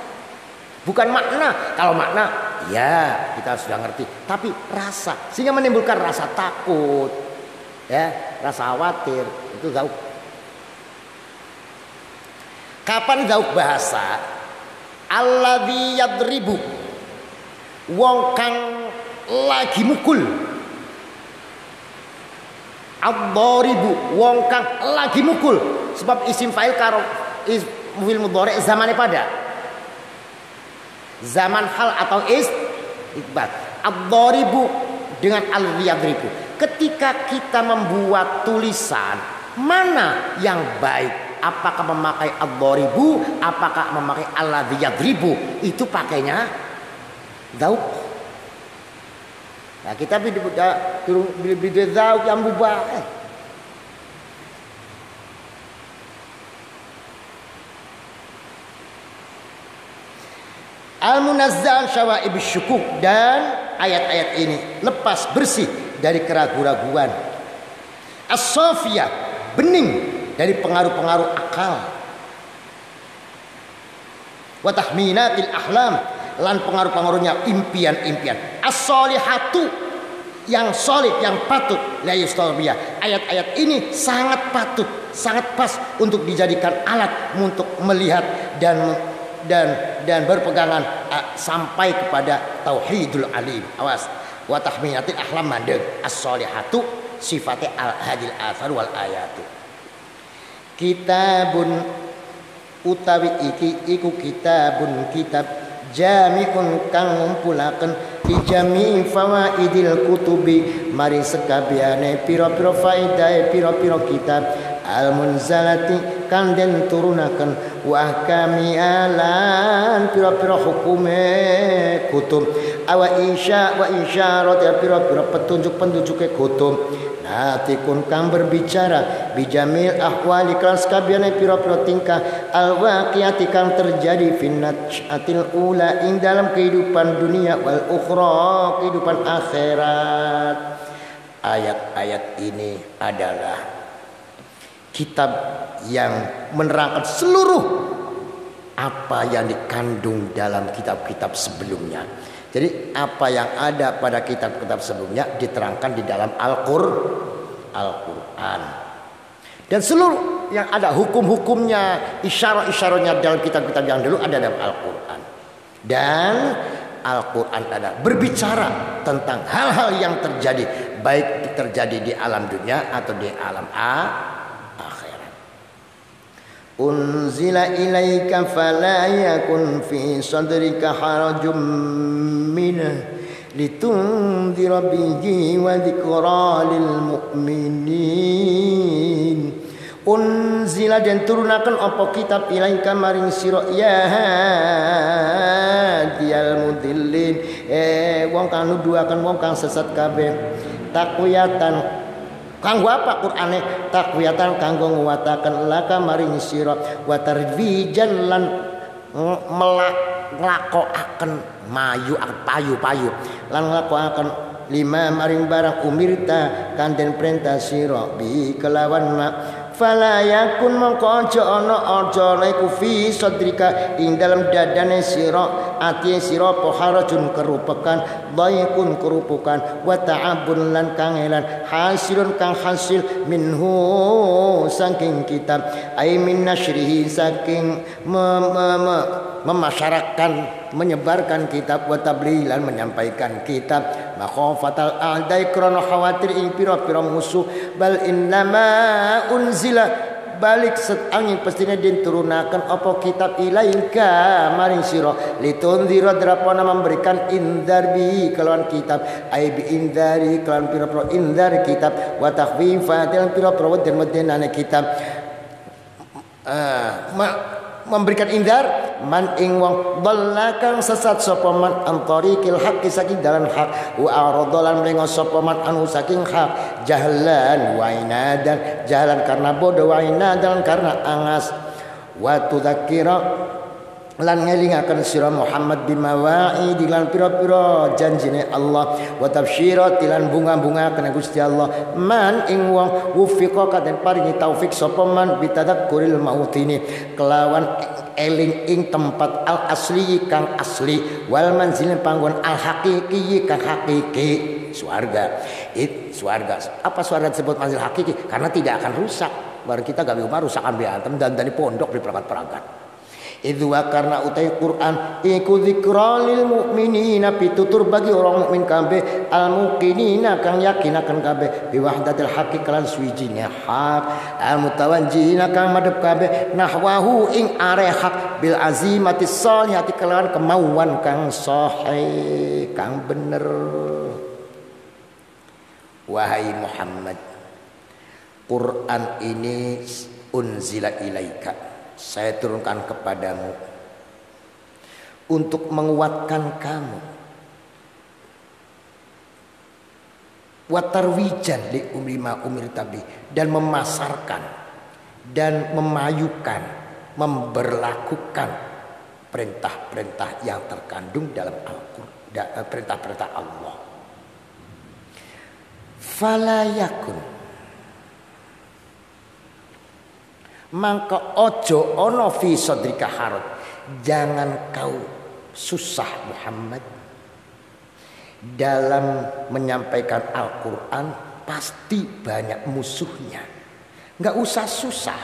bukan makna. Kalau makna ya kita sudah ngerti, tapi rasa sehingga menimbulkan rasa takut, ya, rasa khawatir. Itu dzauq. Kapan dzauq bahasa? Alladzi yadribu, wong kang lagi mukul. Ad-dharibu, wong kang lagi mukul. Sebab isim fa'il karo fi'il mudhari' zamane pada. Zaman hal atau isbat. Ad-dharibu dengan al-yadribu. Ketika kita membuat tulisan, mana yang baik? Apakah memakai ad-dharibu, apakah memakai alladzi yadribu? Itu pakainya dzauq. Nah, kita beli dzauq yang berubah. Al-munazzah syawaib syukuk, dan ayat-ayat ini lepas bersih dari keraguan-raguan. As-safiyah, bening dari pengaruh-pengaruh akal. Wa tahminatil ahlam, lan pengaruh-pengaruhnya impian-impian. As-solihatu, yang solid, yang patut. La yustabiyah. Ayat-ayat ini sangat patut, sangat pas untuk dijadikan alat untuk melihat dan berpegangan sampai kepada tauhidul alim. Awas, wa tahminatil ahlam mandeg as-solihatu sifate al-hadil athar wal ayatu. Kitabun utawi iki iku kitabun kitab jami'un kang ngumpulaken di jami' fawaidil kutubi mari sekabehane pira-pira faedahe pira-pira kitab al munzalati kang den turunaken wa ahkami alan pira-pira hukume kutub awa isyarat ya pira-pira petunjuk-petunjuke kutub natikun kang berbicara bijamil ahwali kan sekabehane pira-pira tingkah al-waqiati kang terjadi finnatil ula ing dalam kehidupan dunia wal ukhra kehidupan akhirat. Ayat-ayat ini adalah kitab yang menerangkan seluruh apa yang dikandung dalam kitab-kitab sebelumnya. Jadi apa yang ada pada kitab-kitab sebelumnya diterangkan di dalam Al-Quran. Dan seluruh yang ada hukum-hukumnya, isyarat-isyaratnya dalam kitab-kitab yang dulu ada dalam Al-Quran. Dan Al-Quran adalah berbicara tentang hal-hal yang terjadi, baik terjadi di alam dunia atau di alam akhirat. Unzila ilaika fala yakun fi sadrika harajum minhu litundhira bihi wa dzikra lil mu'minin. Unzila dan turunaken apa kitab ilaika maring sira ya hadiyal mudillin wong kang nuduhaken wong kang sesat kabeh takwiyatan kanggo apa Qur'ane takwiyatan kanggo nguwataken laka maring sira wa tarwijan lan nglakokaken mayu payu-payu lan nglakokaken lima maring barang umirta kan den perintah sira bi kelawan ma fala yakun mongko aja iku fi sadrika ing dalam dadane sira ati sira po harajun kerupekan dhaikun kerupukan wa ta'abun lan kangelan hasilun kang hasil minhu saking kitab ai min nasyrihi saking memasyarakkan menyebarkan kitab wa tablilan menyampaikan kitab makhafatal a'dai krana khawatir ing pira-pira musuh bal innama unzila balik angin pastine den turunaken apa kitab ilaika maring sira litundhira drapana memberikan indar bi kelawan kitab ai bi indari kelawan pira-pira indar kitab wa takhfifatil pira-pira den-denane kitab memberikan indar man ing wong dallakang sesat sapa man antariqil haqqi saking dalan hak wa aradalan mlengo sapa man anu saking hak jahlan wa inadan jalan karena bodoh wa inadan karena angas wa tudzakira lan ngelingaken sira Muhammad bimawa'id lan pira-pira janjine Allah wa tabsyirat lan bunga-bunga kena Gusti Allah man ing wong wufiqa kaden paringi taufik sapa man bitadakkuril mautini kelawan eling ing tempat al asli kang asli wal manzil panggon al haqiqi kang hakiki swarga apa swarga disebut manzil hakiki karena tidak akan rusak baru kita gak bisa rusak ambiantem dan dari pondok di perangkat-perangkat. Itu karena utai Quran iku dzikra lil mukminina pitutur bagi orang mukmin kabeh al muqinina kang yakinaken kabeh bi wahdatil haqqi kalan suwijinya hak al mutawajjihina kang madhep kabeh nahwahu ing are hak bil azimati shalihati kelawan kemauan kang sahih kang bener. Wahai Muhammad, Quran ini unzila ilaika, saya turunkan kepadamu untuk menguatkan kamu watarwijan li umrima umir tabi dan memasarkan dan memayukan memberlakukan perintah-perintah yang terkandung dalam Al-Quran perintah-perintah Allah. Fala yakun mangka ojo ono fi sadrika haraj, jangan kau susah Muhammad dalam menyampaikan Al-Quran, pasti banyak musuhnya. Enggak usah susah.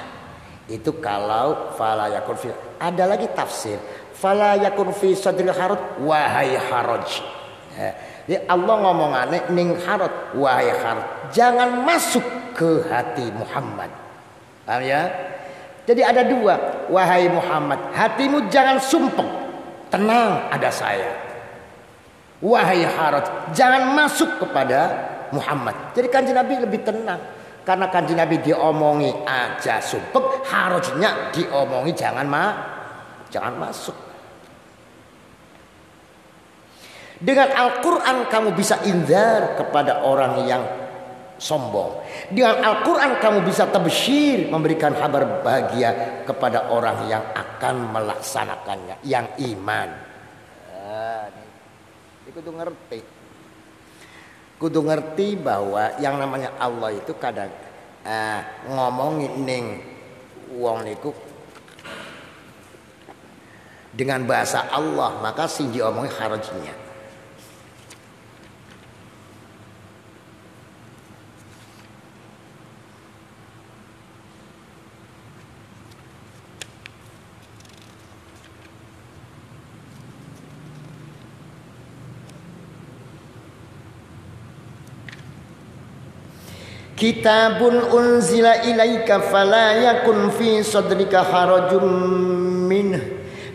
Itu kalau fala yakun fi, ada lagi tafsir fala yakun fi sadrika haraj wahai haraj. Ya Allah ngomongane ning harot, wahai harot, jangan masuk ke hati Muhammad. Paham ya? Jadi ada dua, wahai Muhammad, hatimu jangan sumpek, tenang ada saya. Wahai harot, jangan masuk kepada Muhammad. Jadi Kanjeng Nabi lebih tenang. Karena Kanjeng Nabi diomongi aja sumpek, harusnya diomongi jangan masuk. Dengan Al-Quran kamu bisa inzar kepada orang yang sombong. Dengan Al-Quran kamu bisa tabsyir, memberikan kabar bahagia kepada orang yang akan melaksanakannya, yang iman. Kudu ngerti. Kudu ngerti bahwa yang namanya Allah itu kadang ngomongin ning wong niku dengan bahasa Allah, maka sing diomongi harusnya. Kitabun unzila ilaika fala yakun fi sadrika harajum min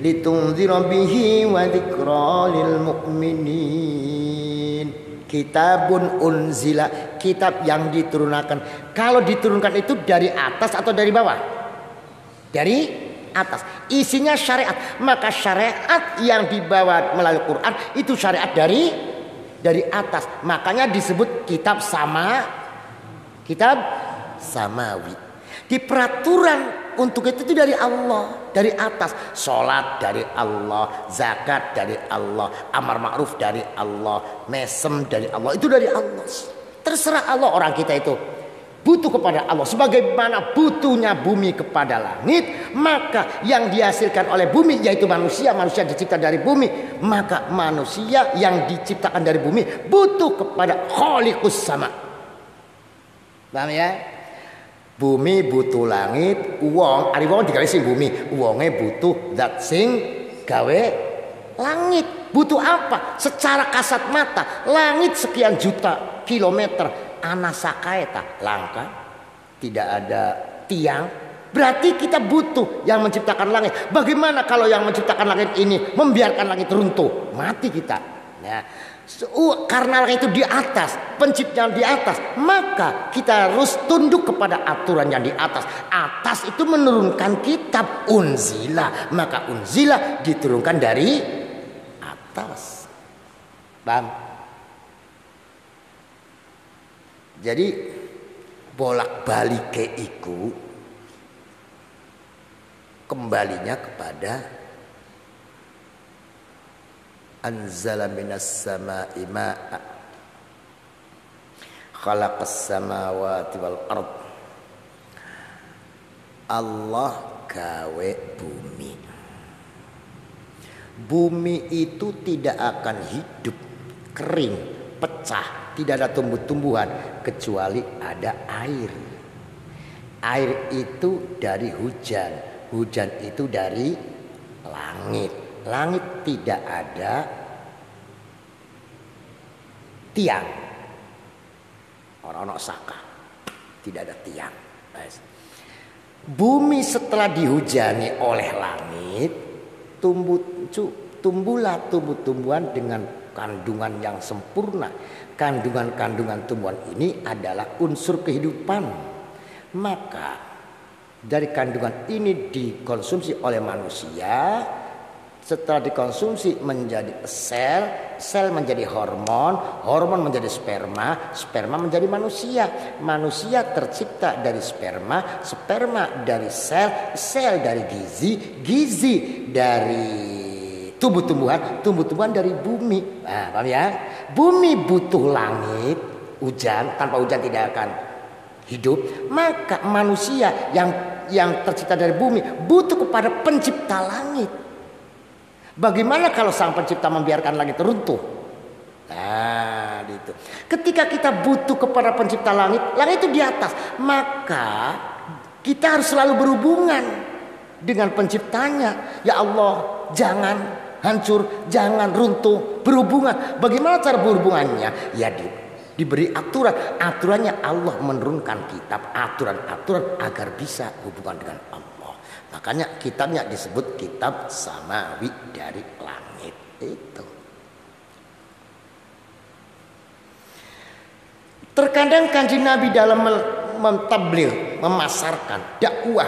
litunzira bihi wa dzikra lil mu'minin. Kitabun unzila, kitab yang diturunkan. Kalau diturunkan itu dari atas atau dari bawah? Dari atas. Isinya syariat. Maka syariat yang dibawa melalui Quran itu syariat dari atas. Makanya disebut kitab samawi. Di peraturan untuk itu dari Allah, dari atas. Salat dari Allah, zakat dari Allah, amar ma'ruf dari Allah, mesem dari Allah. Itu dari Allah. Terserah Allah. Orang kita itu butuh kepada Allah sebagaimana butuhnya bumi kepada langit. Maka yang dihasilkan oleh bumi yaitu manusia dicipta dari bumi. Maka manusia yang diciptakan dari bumi butuh kepada khaliqus sama. Paham ya? Bumi butuh langit, uang, ari wong digawe sing bumi, uangnya butuh zat sing gawe langit. Butuh apa? Secara kasat mata, langit sekian juta kilometer, ana sakaeta langka, tidak ada tiang. Berarti kita butuh yang menciptakan langit. Bagaimana kalau yang menciptakan langit ini membiarkan langit runtuh? Mati kita. Nah, karena itu di atas, penciptaan di atas, maka kita harus tunduk kepada aturan yang di atas. Atas itu menurunkan kitab unzila, maka unzila diturunkan dari atas. Paham? Jadi bolak-balik iku kembalinya kepada anzala minas sama'i ma'a khalaqas samawati wal ard. Allah gawe bumi. Bumi itu tidak akan hidup, kering, pecah, tidak ada tumbuh-tumbuhan kecuali ada air. Air itu dari hujan, hujan itu dari langit. Langit tidak ada tiang. Orang-orang saka tidak ada tiang. Bumi setelah dihujani oleh langit, tumbuhlah tumbuh-tumbuhan dengan kandungan yang sempurna. Kandungan-kandungan tumbuhan ini adalah unsur kehidupan. Maka dari kandungan ini dikonsumsi oleh manusia. Setelah dikonsumsi menjadi sel, sel menjadi hormon, hormon menjadi sperma, sperma menjadi manusia. Manusia tercipta dari sperma, sperma dari sel, sel dari gizi, gizi dari tumbuh-tumbuhan, tumbuh-tumbuhan dari bumi. Nah, paham ya? Bumi butuh langit, hujan, tanpa hujan tidak akan hidup. Maka manusia yang tercipta dari bumi butuh kepada pencipta langit. Bagaimana kalau sang pencipta membiarkan langit runtuh? Nah, gitu. Ketika kita butuh kepada pencipta langit, langit itu di atas, maka kita harus selalu berhubungan dengan penciptanya. Ya Allah, jangan hancur, jangan runtuh. Berhubungan, bagaimana cara berhubungannya? Ya diberi aturan. Aturannya Allah menurunkan kitab, aturan-aturan agar bisa hubungan dengan Allah. Makanya kitabnya disebut kitab samawi, dari langit. Itu. Terkadang Kanjeng Nabi dalam mentabligh, memasarkan dakwah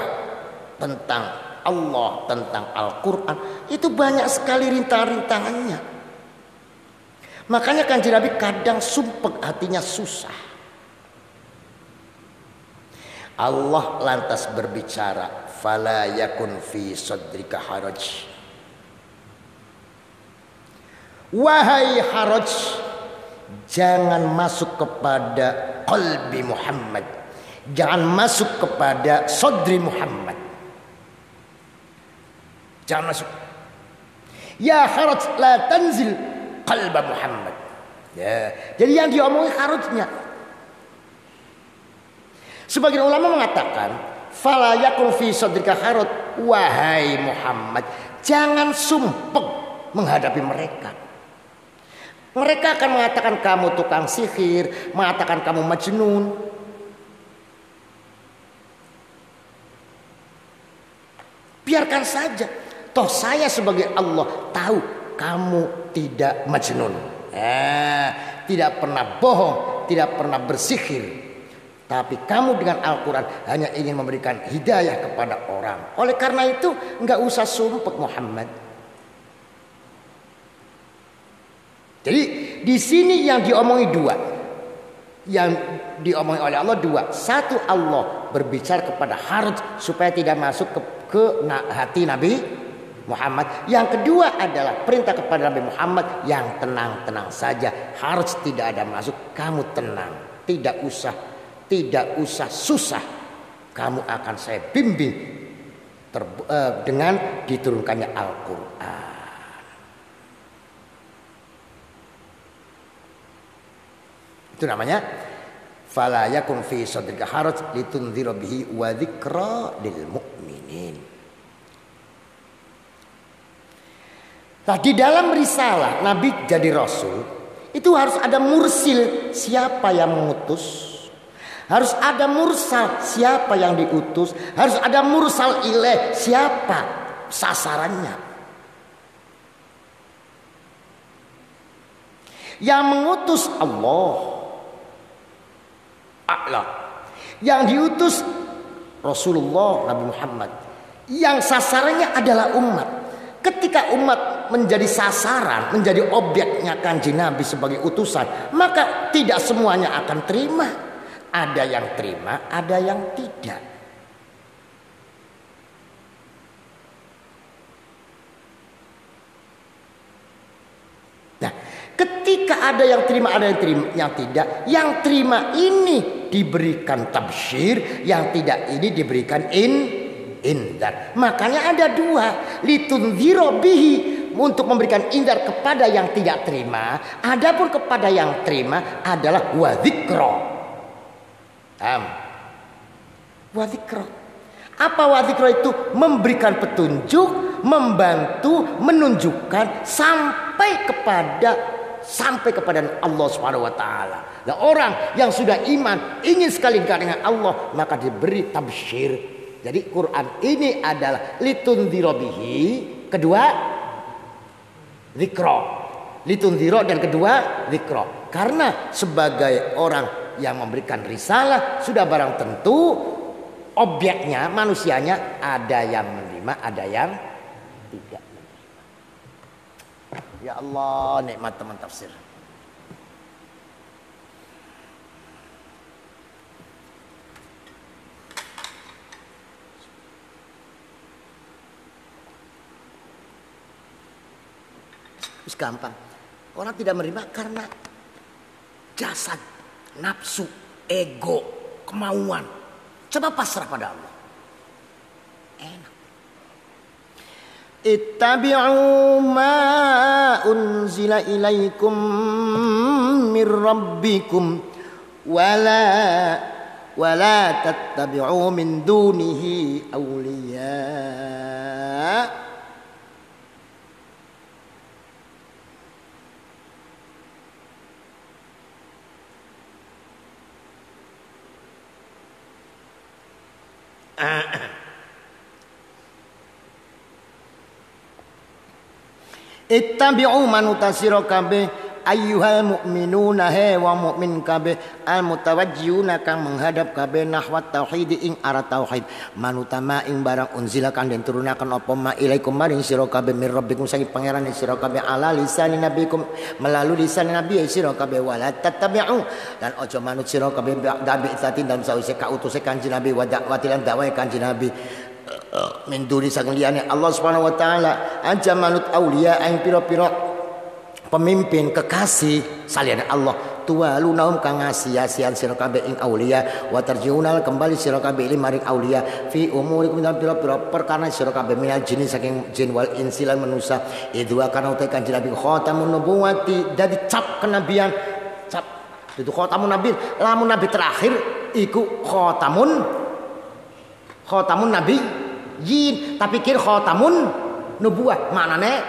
tentang Allah, tentang Al-Quran, itu banyak sekali rintangan-rintangannya. Makanya Kanjeng Nabi kadang sumpek, hatinya susah. Allah lantas berbicara, fala yakun fi sadrika haraj. Wahai haraj, jangan masuk kepada qalbi Muhammad, jangan masuk kepada sadri Muhammad, jangan masuk. Ya haraj la tanzil qalba Muhammad. Ya, jadi yang diomongin harajnya. Sebagian ulama mengatakan, fala yakun fi sadrika haraj, wahai Muhammad, jangan sumpek menghadapi mereka. Mereka akan mengatakan kamu tukang sihir, mengatakan kamu majnun. Biarkan saja. Toh saya sebagai Allah tahu kamu tidak majnun. Tidak pernah bohong, tidak pernah bersihir. Tapi kamu dengan Al-Quran hanya ingin memberikan hidayah kepada orang. Oleh karena itu enggak usah sumpek Muhammad. Jadi di sini yang diomongi dua, yang diomongi oleh Allah dua. Satu, Allah berbicara kepada haraj supaya tidak masuk ke hati Nabi Muhammad. Yang kedua adalah perintah kepada Nabi Muhammad yang tenang-tenang saja. Haraj tidak ada masuk, kamu tenang, tidak usah susah. Kamu akan saya bimbing dengan diturunkannya Al-Quran. Itu namanya fala yakun fi sadrika haraj litunzira bihi wa dzikra lil mu'minin. Nah, di dalam risalah Nabi jadi Rasul itu harus ada mursil, siapa yang mengutus. Harus ada mursal, siapa yang diutus. Harus ada mursal ilaih, siapa sasarannya. Yang mengutus Allah, yang diutus Rasulullah Nabi Muhammad, yang sasarannya adalah umat. Ketika umat menjadi sasaran, menjadi objeknya Kanjeng Nabi sebagai utusan, maka tidak semuanya akan terima. Ada yang terima, ada yang tidak. Nah, ketika ada yang terima, ada yang terima, yang tidak. Yang terima ini diberikan tabsyir, yang tidak ini diberikan indar. Makanya ada dua, litunzira bihi, untuk memberikan indar kepada yang tidak terima. Adapun kepada yang terima adalah wa dzikra. Wa dzikra. Apa wa dzikra itu? Memberikan petunjuk, membantu, menunjukkan sampai kepada Allah Subhanahu wa taala. Nah, orang yang sudah iman, ingin sekali dekat dengan Allah, maka diberi tabsyir. Jadi Quran ini adalah litunzira bihi, kedua dzikra. Litunzira dan kedua dzikra. Karena sebagai orang yang memberikan risalah, sudah barang tentu objeknya, manusianya, ada yang menerima, ada yang tidak. Ya Allah, nikmat teman tafsir. Gampang. Orang tidak menerima karena jasad, nafsu, ego, kemauan. Coba pasrah pada Allah. Enak. Ittabi'u ma unzila ilaikum mir rabbikum wala tattabi'u min dunihi awliya. Ittabi'u manuta sira kabeh ayyuhal mu'minuna he wa mu'min kabeh al mutawajjihuna kang menghadap kabeh nahwat tauhid ing arah tauhid manutama ing barang unzila kang den turunaken apa ma ilaikum maring sira kabeh mir rabbikum saking pangeran sira kabeh ala lisan nabikum melalui lisan nabi sira kabeh wala tattabi'u dan aja manut sira kabeh dabi satin dan sawise kautuse kanjeng nabi wa dakwatilan dakwah kanjeng nabi min duri saking liyane Allah Subhanahu wa taala aja manut aulia ing pira-pira pemimpin kekasih saliyane Allah tuwalunaum kang ngasiasian sira kabeh ing aulia wa tarjiunal kembali sira kabeh maring aulia fi umurikum dalam pira-pira perkara sira kabeh minal jin saking jin wal insi lan manusa idwa kana uta kanjeng Nabi khatamun nubuwati dadi cap kenabian cap itu khatamun nabi lamun nabi terakhir iku khatamun nabi yin tapi kira khatamun nubuwah maknane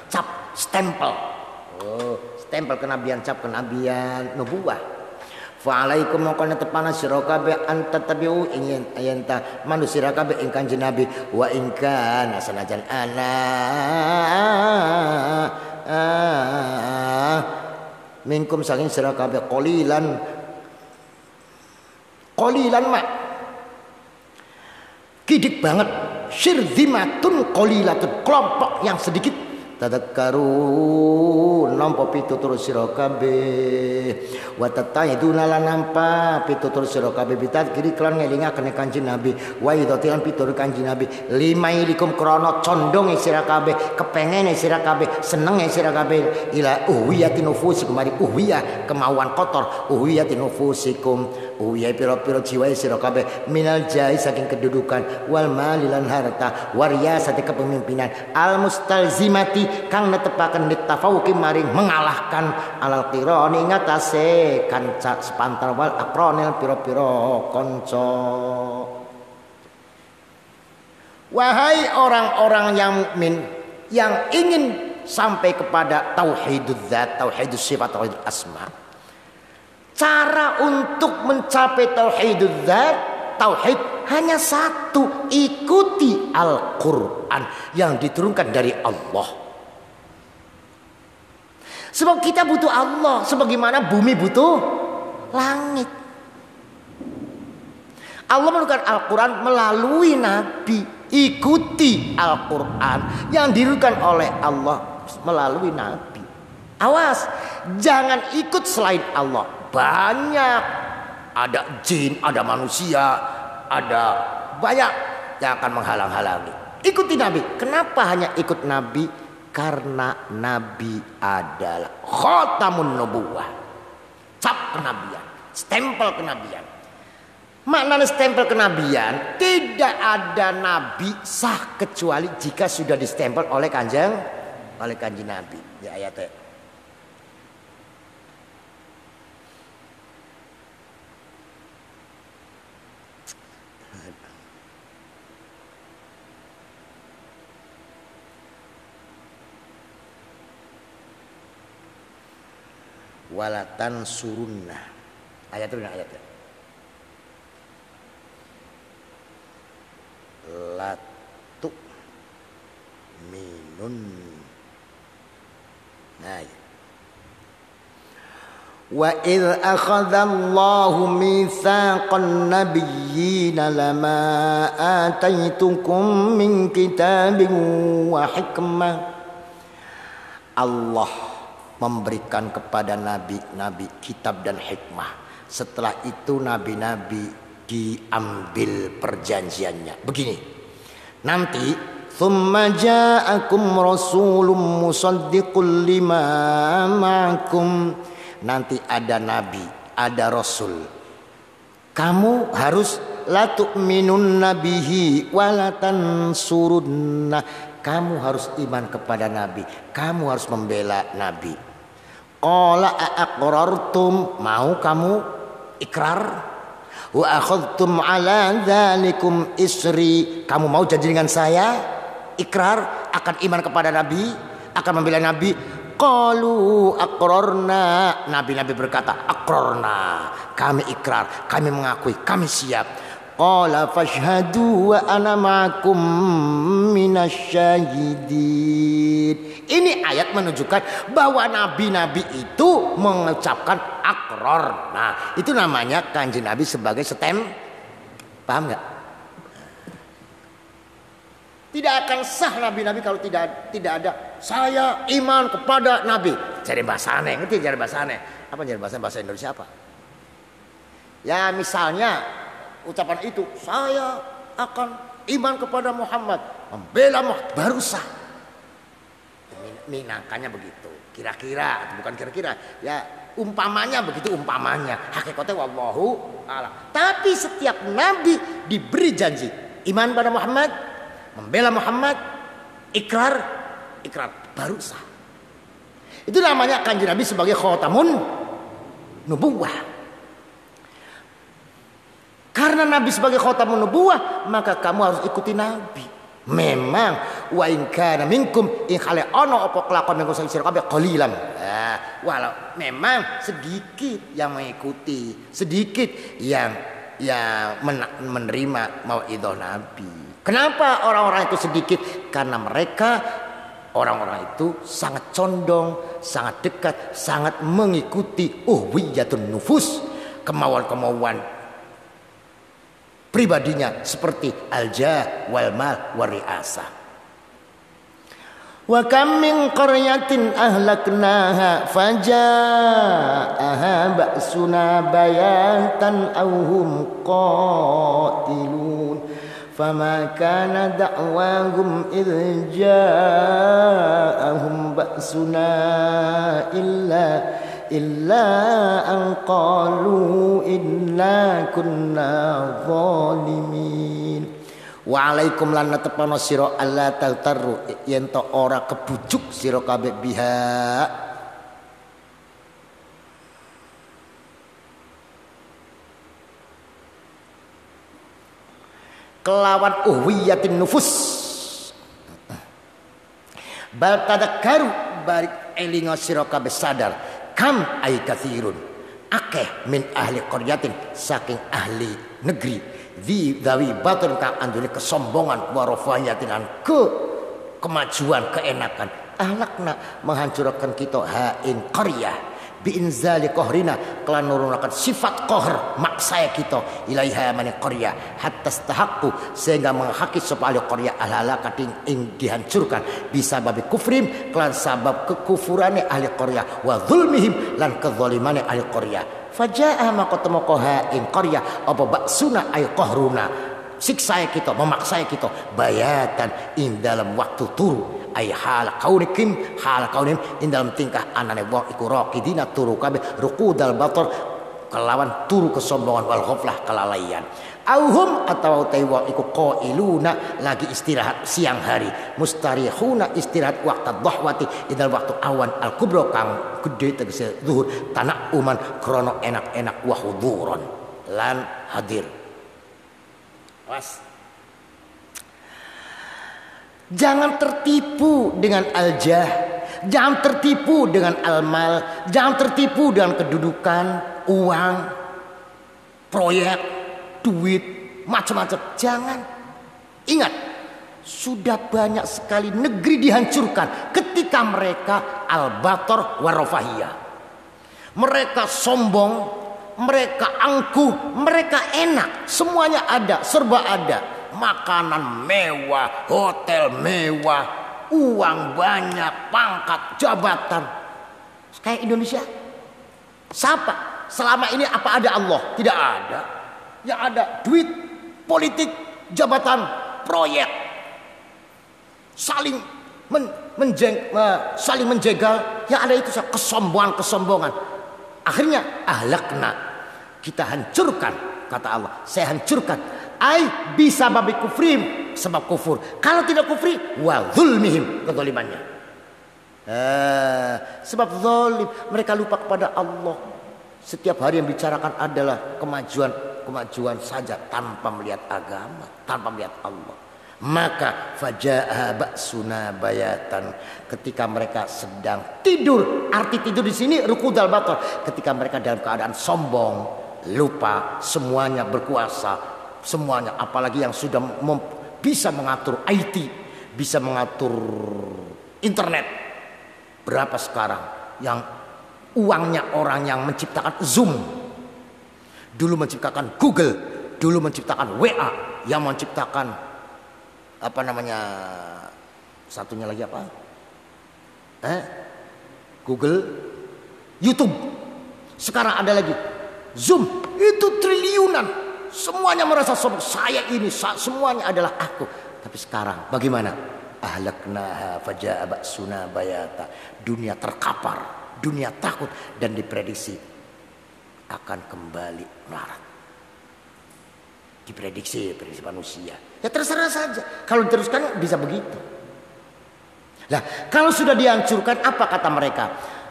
cap stempel. Oh, stempel kenabian cap kenabian nubuwah. Fa alaikum maqana tepana sira kabeh antatabiu ingin ayanta manusia kabeh ing kanjeng Nabi wa in kana sanajan ana minkum saking sira kabeh qalilan mak kidik banget syirzimatun qalilatun kelompok yang sedikit tadakkaru nampa pitutur sira kabeh wa tatayiduna lan nampa pitutur sira kabeh bitadkiri kelan ngelingaken kanjeng Nabi wa idatilan pitutur kanjeng Nabi limailikum krana condonge sira kabeh kepengene sira kabeh senenge sira kabeh ila uhwiyatin nufusikum mari uhwiyah kemauan kotor uhwiyatin nufusikum uhwiyah pira-pira jiwa sira kabeh minal jahi saking kedudukan wal malilan harta wariyasati kepemimpinan al mustalzimati kang netepaken ditafawuki maring mengalahkan alal qirani ngatasé kanca sepantar wal aqranil pira-pira kanca. Wahai orang-orang yang mukmin yang ingin sampai kepada tauhidul zat, tauhidus sifat, tauhidul asma. Cara untuk mencapai tauhidul zat, tauhid hanya satu, ikuti Al-Qur'an yang diturunkan dari Allah. Sebab kita butuh Allah sebagaimana bumi butuh langit. Allah menurunkan Al-Quran melalui Nabi. Ikuti Al-Quran yang diturunkan oleh Allah melalui Nabi. Awas, jangan ikut selain Allah. Banyak, ada jin, ada manusia, ada banyak yang akan menghalang-halangi. Ikuti Nabi. Kenapa hanya ikut Nabi? Karena Nabi adalah khatamun nubuwah, cap kenabian, stempel kenabian. Maknanya stempel kenabian, tidak ada nabi sah kecuali jika sudah distempel oleh kanjeng Nabi. Ya ayatnya. Walatan surunna ayat itu ayatnya latu minun nah wa idh akhadallahu mitsaqan nabiyyina lama ataitukum min kitabin wa hikmah. Allah memberikan kepada nabi-nabi kitab dan hikmah. Setelah itu nabi-nabi diambil perjanjiannya. Begini. Nanti thumma ja'akum rasulun musaddiqul lima ma'akum. Nanti ada nabi, ada rasul. Kamu harus la tu'minun nabihi wa la tansurunna. Kamu harus iman kepada nabi. Kamu harus membela nabi. Qala aqrartum, mau kamu ikrar? Wa akhadtum ala dzalikum isri, kamu mau janji dengan saya ikrar akan iman kepada nabi, akan membela nabi? Qalu aqrarna, nabi-nabi berkata aqrarna, kami ikrar, kami mengakui, kami siap. Qala fashhadu wa ana ma'akum minasyahidin. Ini ayat menunjukkan bahwa nabi-nabi itu mengucapkan akror. Nah, itu namanya Kanjeng Nabi sebagai stem. Paham nggak? Tidak akan sah nabi-nabi kalau tidak ada saya iman kepada nabi. Jadi bahasa aneh, ngerti jadi bahasa aneh? Apa jadi bahasa Indonesia apa? Ya misalnya ucapan itu, saya akan iman kepada Muhammad, membela Muhammad, baru sah. Minangkanya begitu, kira-kira, bukan kira-kira, ya umpamanya begitu, umpamanya. Hakikatnya wallahu a'lam. Tapi setiap nabi diberi janji iman pada Muhammad, membela Muhammad, ikrar baru sah. Itu namanya Kanjeng Nabi sebagai khatamun nubuwah. Karena Nabi sebagai khatamun nubuwah, maka kamu harus ikuti Nabi. Memang wa in kana minkum in khale ono apa kelakon mengko sira kabeh qalilan. Walau memang sedikit yang mengikuti, sedikit yang menerima mauidhah Nabi. Kenapa orang-orang itu sedikit? Karena mereka orang-orang itu sangat condong, sangat dekat, sangat mengikuti uhwiyatun nufus, kemauan-kemauan pribadinya seperti al-jah wal mal wal ri'asah. Wa kam min qaryatin ahlaknaha fajaaha ba'suna bayatan aw hum qailun fama kana da'wahum idh ja'ahum ba'suna illa an qalu inna kunna zalimin. Wa alaikum lan tepana sira alla taltaru yen to ora kebujuk sira kabeh biha kelawan uhwiyatin nufus. Bal tadakkaru barik elinga sira kabeh sadar kam ay katsirun akeh min ahli qaryatin saking ahli negeri dawi batin kang andune kesombongan warafayatin ke kemajuan keenakan ahlakna menghancurkan kita hain qaryah biinzali qahrina kelan nurunakan sifat qahr maksaya kita ilaiha maning qaryah hatta stahaqqu sehingga menghaki supaya qaryah ahlala kading ing dihancurkan bisa babi kufrim kelan sabab kekufurane ahli qaryah wa zulmihim lan kezzalimane ahli qaryah fajaa maka temokoha ing qaryah apa baksuna ay qahruna siksa kita memaksa kita bayatan ing dalam waktu turu ay hal kaunim ing dalam tingkah anane wong iku raqidina turu kabeh ruqudal batar kelawan turu kesombongan wal ghaflah kelalaian auhum atau taiwa iku qailuna lagi istirahat siang hari mustarihuna istirahat waktu dhahwati ing dalam waktu awan al kubra kang gede tegese zuhur tanah uman krono enak-enak wa huduron lan hadir. Was. Jangan tertipu dengan al-jah, jangan tertipu dengan al-mal, jangan tertipu dengan kedudukan, uang, proyek, duit, macam-macam. Jangan. Ingat, sudah banyak sekali negeri dihancurkan ketika mereka al-batar warofahiyah. Mereka sombong, mereka angkuh, mereka enak, semuanya ada, serba ada. Makanan mewah, hotel mewah, uang banyak, pangkat, jabatan. Kayak Indonesia. Siapa? Selama ini apa ada Allah? Tidak ada. Yang ada duit, politik, jabatan, proyek. Saling menjegal. Yang ada itu kesombongan. Akhirnya ahlakna, kita hancurkan, kata Allah. Saya hancurkan. Ai bisa babi kufrim sebab kufur. Kalau tidak kufri wa zulmihim kezalimannya. Sebab zalim mereka lupa kepada Allah. Setiap hari yang bicarakan adalah kemajuan saja tanpa melihat agama, tanpa melihat Allah. Maka fajaa ba'suna bayatan ketika mereka sedang tidur. Arti tidur di sini rukudal batar. Ketika mereka dalam keadaan sombong, lupa semuanya berkuasa. Semuanya apalagi yang sudah bisa mengatur IT, bisa mengatur internet. Berapa sekarang yang uangnya orang yang menciptakan Zoom, dulu menciptakan Google, dulu menciptakan WA, yang menciptakan apa namanya, satunya lagi apa? Google, YouTube. Sekarang ada lagi Zoom, itu triliunan. Semuanya merasa sombong, saya ini, semuanya adalah aku. Tapi sekarang bagaimana? Ahlaknaha faja'a ba'suna bayata. Dunia terkapar, dunia takut, dan diprediksi akan kembali melarat. Diprediksi manusia. Ya terserah saja. Kalau diteruskan bisa begitu. Nah, kalau sudah dihancurkan, apa kata mereka?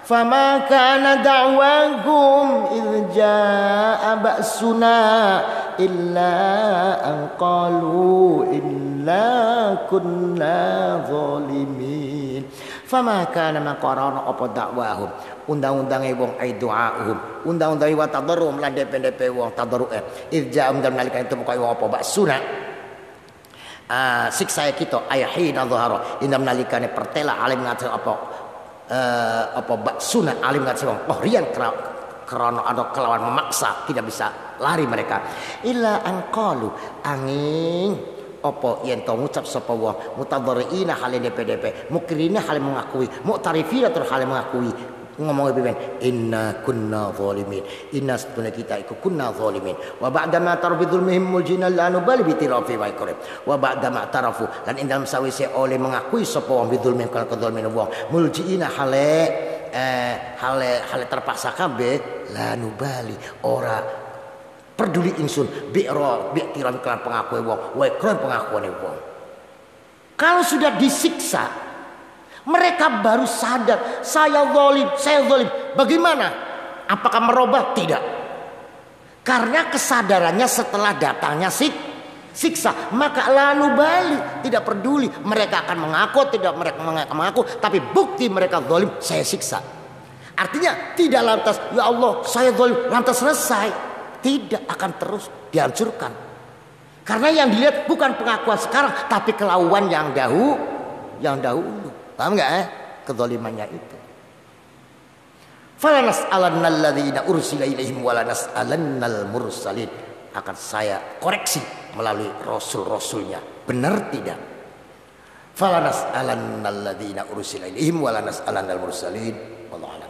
Fama kana da'wahum idh ja'a ba'suna illa an qalu inna kunna zalimin. Fama kana maqarana apa dakwahum, undang-undange wong ai doaahum, undang-undange wa tadarrum lan DP wong tadarru'e idh ja'um dan nalika itu pokoke wong apa ba'suna siksa kita ayahina dhahara indam nalikane pertela alim ngaten apa baksuna alim ngaten wong rian krana ada kelawan memaksa tidak bisa lari mereka illa anqalu angin apa yen to ngucap sapa wong mutadharriina hale DP mukirina hale mengakui mu'tarifina tur hale mengakui ngomong pimen inna kunna zalimin, inna sebetulnya kita iku kunna zalimin wa ba'da ma tarafu dzulmihim muljina la nubali bi tirafi wa ikrab wa ba'da ma tarafu lan indam sawise oleh mengakui sapa wong bidzulmihim kana kedzalimin wong muljina hale terpaksa kabeh la nubali ora peduli ingsun bi tirafi kana pengakuan wong wa ikrab pengakuane wong. Kalau sudah disiksa mereka baru sadar saya zalim. Bagaimana? Apakah merubah? Tidak. Karena kesadarannya setelah datangnya siksa, maka lalu balik, tidak peduli. Mereka akan mengaku, tidak mereka mengaku, tapi bukti mereka zalim, saya siksa. Artinya tidak lantas ya Allah saya zalim lantas selesai. Tidak, akan terus dihancurkan. Karena yang dilihat bukan pengakuan sekarang, tapi kelakuan yang dahulu. Paham enggak kezalimannya itu? Fala nas'alannal ladzina ursila ilaihim wala nas'alannal mursalin. Akan saya koreksi melalui rasul-rasulnya. Benar tidak? Fala nas'alannal ladzina ursila ilaihim wala nas'alannal mursalin. Wallahu a'lam.